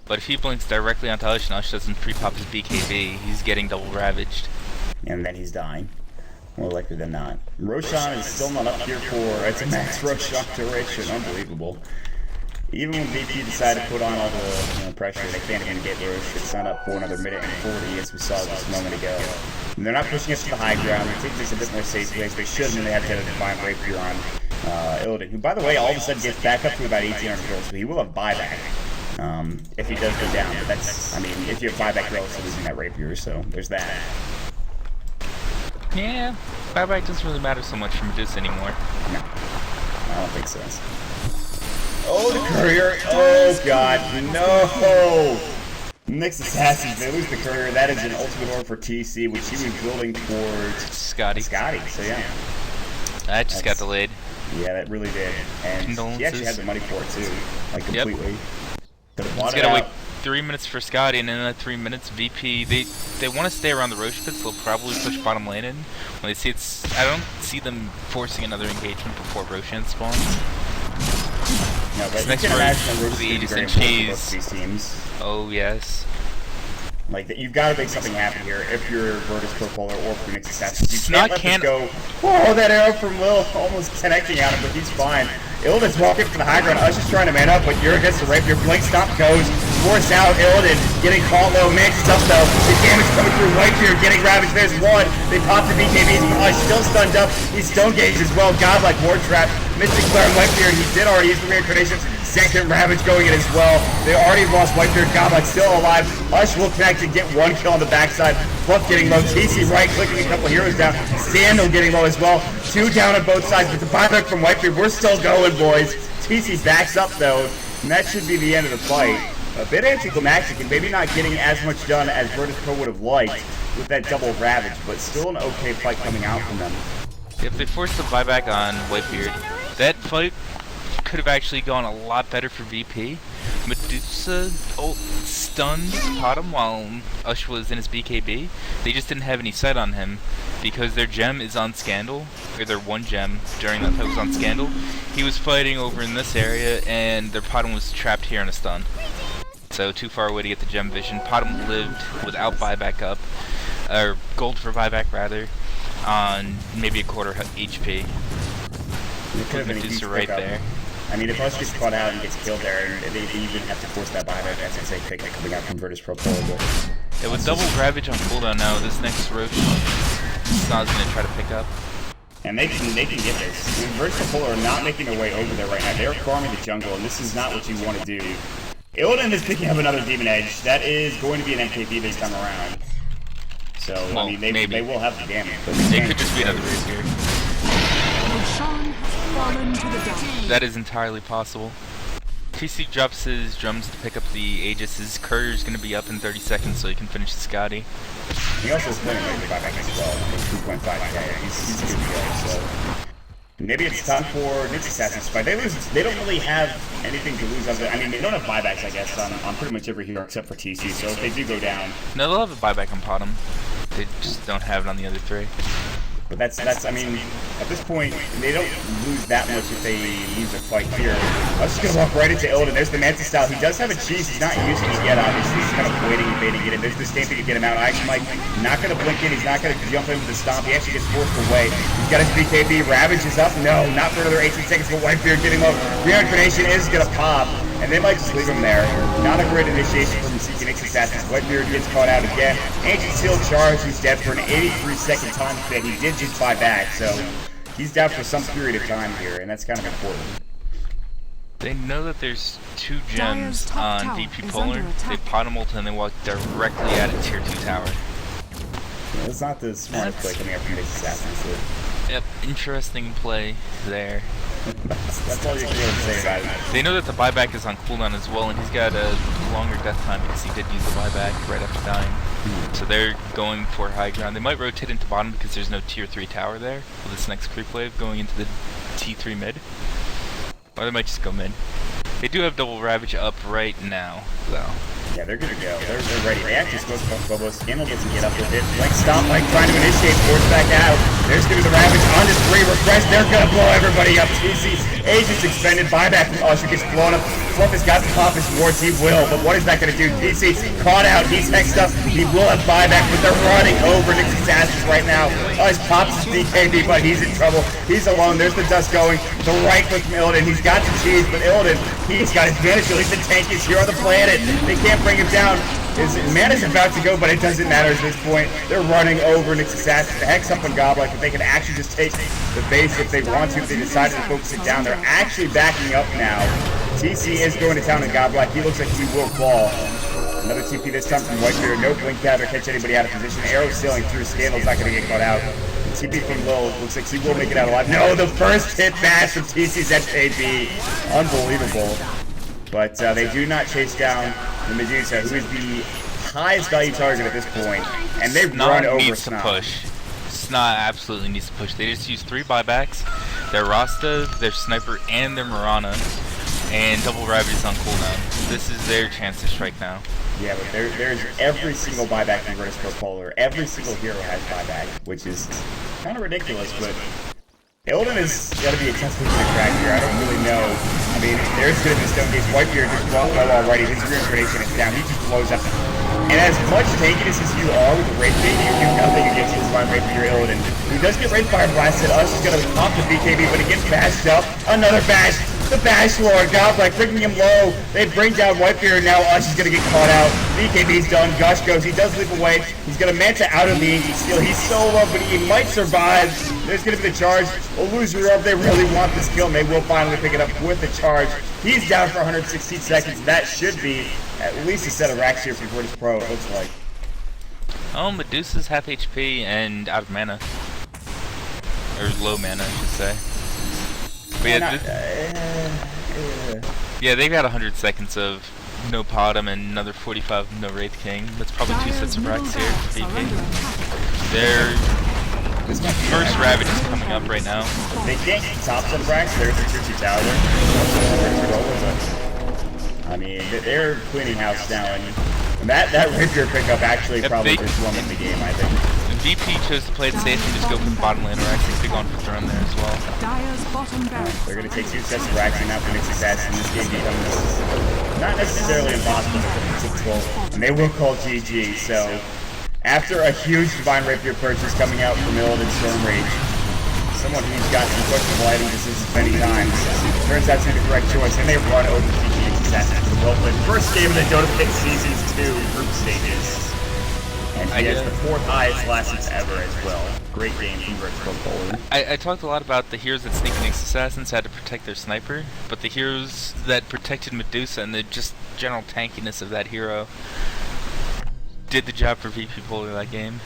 Speaker 3: But if he blinks directly onto Ush and Ush doesn't pre-pop his BKB, he's getting double ravaged.
Speaker 2: And then he's dying. More likely than not. Roshan is still not up here for it's a max Roshan duration. Unbelievable. Even when VP decided to put on all the pressure, they can't even get Rosh. It's not up for another minute and 40 as we saw just a moment ago. And they're not pushing us to the high ground. They're taking this a bit more safely as they should, and they have to have a Divine Rapier on Illidan, who, by the way, all of a sudden gets back up to about 1,800 gold, so he will have buyback if he does go down. But that's, I mean, if you have buyback, you're also losing that Rapier, so there's that.
Speaker 3: Yeah, buyback doesn't really matter so much for Medusa anymore.
Speaker 2: No, I don't think so. Oh, the courier! Oh, God, no! Next Assassins, they lose the courier. That is an ultimate orb for TC, which he was building towards
Speaker 3: Scotty.
Speaker 2: So yeah.
Speaker 3: That just got delayed.
Speaker 2: Yeah, that really did. And he actually had the money for it too, like completely. Yep.
Speaker 3: He's gotta wait 3 minutes for Scotty, and in that 3 minutes, VP they want to stay around the Roche pits. They'll probably push bottom lane in when they see it's. I don't see them forcing another engagement before Roshan spawns.
Speaker 2: No, but
Speaker 3: next round, the Aegis and Cheese.
Speaker 2: These teams.
Speaker 3: Oh yes.
Speaker 2: Like that, you've got to make something happen here. If you're VP.Polar or Phoenix Assassins, you can't let this go. Oh, that arrow from Will almost connecting at him, but he's fine. Illidan's walking for the high ground. Ush is trying to man up, but you're against the rapier. Blink stop goes, force out. Illidan getting caught low, mixes up though. The damage coming through. Whitebeard getting ravaged. There's one. They pop the BKBs. Ush still stunned up. He's stone gauge as well. Godlike ward trap. Mystic Flare and Whitebeard. He did already use the reincarnations. Second Ravage going in as well. They already lost Whitebeard. Godlike still alive. Ush will connect and get one kill on the backside. Fluff getting low. TC right clicking a couple heroes down. Sandal getting low as well. Two down on both sides, but the buyback from Whitebeard. We're still going, boys. TC backs up though, and that should be the end of the fight. A bit anticlimactic and maybe not getting as much done as VP.Polar would have liked with that double Ravage, but still an okay fight coming out from them.
Speaker 3: If they forced the buyback on Whitebeard, that fight could have actually gone a lot better for VP. Medusa stunned Bottom while Ush was in his BKB. They just didn't have any sight on him because their gem is on Scandal, or their one gem during that fight was on Scandal. He was fighting over in this area and their Bottom was trapped here in a stun. So too far away to get the gem vision. Bottom lived without buyback up, or gold for buyback rather, on maybe a quarter HP. With Medusa right there.
Speaker 2: I mean, if Ush gets caught out and gets killed there, they even have to force that buyback, that's a safe pick coming out from VP.Polar.
Speaker 3: Yeah, with double Ravage on cooldown now, this next Roche, Sna's gonna try to pick up.
Speaker 2: And they can get this. I mean, VP.Polar are not making their way over there right now. They're farming the jungle, and this is not what you want to do. Illidan is picking up another Demon Edge. That is going to be an MKB this time around. So, well, I mean, they will have the damage. But
Speaker 3: they could just be another Rapier.
Speaker 1: Roshan has fallen to the dark.
Speaker 3: That is entirely possible. TC drops his drums to pick up the Aegis. His courier's going to be up in 30 seconds so he can finish the Scotty.
Speaker 2: He also is playing with the buyback as well. 2.5k. He's good to go. So maybe it's time for Nick's Assassin's fight. They don't really have anything to lose. I mean, they don't have buybacks, I guess, on pretty much every hero except for TC. So if they do go down,
Speaker 3: no, they'll have a buyback on Potom. They just don't have it on the other three.
Speaker 2: but that's I mean, at this point, they don't lose that much if they lose a fight here. I was just gonna walk right into Illidan. There's the Manta style. He does have a cheese. He's not using it yet, obviously. He's kind of waiting and baiting it in. There's the stamping to get him out. Ice Mike not gonna blink in. He's not gonna jump in with the stomp. He actually gets forced away. He's got his BKB. Ravage is up. No, not for another 18 seconds. But Whitebeard getting low. Reincarnation is gonna pop. And they might just leave him there. Not a great initiation from the Nick's Assassins. Whitebeard gets caught out again. Ancient Seal charge. He's dead for an 83-second time span. He did just buy back, so he's down for some period of time here, and that's kind of important.
Speaker 3: They know that there's 2 gems on VP.Polar. They Potom ult and they walk directly at a tier 2 tower.
Speaker 2: Yeah, that's not the smartest play coming up from Nick's Assassins.
Speaker 3: Yep, interesting play there.
Speaker 2: That's all you can really say about it.
Speaker 3: They know that the buyback is on cooldown as well, and he's got a longer death time because he did use the buyback right after dying. So they're going for high ground. They might rotate into bottom because there's no tier 3 tower there with this next creep wave going into the T3 mid. Or they might just go mid. They do have double Ravage up right now, though.
Speaker 2: Yeah, they're good to go. They're ready. They actually supposed to Phobos. Scandal gets to get up with it. Like stop, like trying to initiate, force back out. There's gonna be the Ravage on his 3 refresh. They're gonna blow everybody up. TC's Agents expended. Buyback from Usher gets blown up. Fluff has got to pop his wards. He will, but what is that gonna do? TC caught out. He's hexed up. He will have buyback, but they're running over Nick's Assassins right now. Us pops his BKB, but he's in trouble. He's alone. There's the dust going. The right click from Illidan. He's got the cheese, but Illidan, he's got his Vanish Shield. He's the tankiest here on the planet. They can't bring him down. His mana's about to go, but it doesn't matter at this point. They're running over Nick's Assassin. The hex up on Goblik, but they can actually just take the base if they want to. If they decided to focus it down, they're actually backing up now. TC is going to town in Goblik. He looks like he will fall. Another TP this time from Whitebeard. No blink counter, catch anybody out of position. Arrow sailing through. Scandal's not going to get caught out. TP from Lil looks like he will make it out alive. No, the first hit bash from TC's FAB. Unbelievable. But they do not chase down the Medusa, who is the highest value target at this point, and they've run over
Speaker 3: needs to push. Snot absolutely needs to push. They just used 3 buybacks, their Rasta, their Sniper, and their Mirana, and double Ravage is on cooldown. This is their chance to strike now.
Speaker 2: Yeah, but there's every single buyback in VP.Polar. Every single hero has buyback, which is kind of ridiculous, but Illidan is got to be a tough thing to crack here. I don't really know. I mean, there's going to be Stone Gaze. Whitebeard just low already. His reincarnation is down. He just blows up. And as much tankiness as you are with the Wraith Bait, you do nothing against this Divine Wraith for your Illidan. He does get Wraith Fire blasted. Us is going to pop the BKB, but he gets bashed up. Another bash. The Bash Lord, Godlike bringing him low. They bring down Whitebeard, now Ush is going to get caught out. BKB's done, Gush goes, he does leap away. He's going to Manta out of the Ancient Steel. He's so low, but he might survive. There's going to be the charge. Illusory Orb, they really want this kill, and they will finally pick it up with the charge. He's down for 116 seconds. That should be at least a set of racks here for Virtus Pro, it looks like.
Speaker 3: Oh, Medusa's half HP and out of mana. Or low mana, I should say. But yeah, they've got 100 seconds of no Potom and another 45 of no Wraith King. That's probably 2 sets of racks here for VP. Their first Ravage is coming up right now.
Speaker 2: They can't get tops on racks. There's a tier 2 tower there. I mean, they're cleaning house now, and that Rapier pickup actually probably just won them the game, I think.
Speaker 3: VP chose to play it safe and just go for the bottom lane, or actually they're going for drone there as well.
Speaker 2: They're going to take 2 sets of racks and now for Nick's Assassin. This game becomes not necessarily impossible, but difficult. And they will call GG, so after a huge Divine Rapier purchase coming out from Illidan and Storm Rage, someone who's got some questionable item decisions many times, turns out to be the correct choice, and they run over Nick's Assassin for the well-played first game of the Dota Pit Seasons 2 group stages. And he has the 4th highest last hits ever as well. Great game from VP.Polar.
Speaker 3: I talked a lot about the heroes that sneak Nick's Assassins had to protect their sniper, but the heroes that protected Medusa and the just general tankiness of that hero did the job for VP.Polar that game.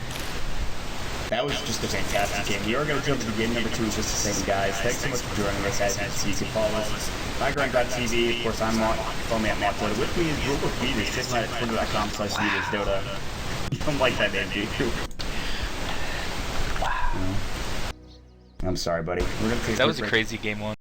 Speaker 2: That was just a fantastic game. We are going to jump into game number 2 in just a second, guys. Thanks so much for joining us. As you can see, you can follow us. MyGrind.tv. Of course, I'm follow me at Dota. With me is Robot Beaters. Check me out at twitter.com/Dota. You don't like that name, do you? Wow. I'm sorry, buddy. We're gonna take
Speaker 3: that was a crazy game 1.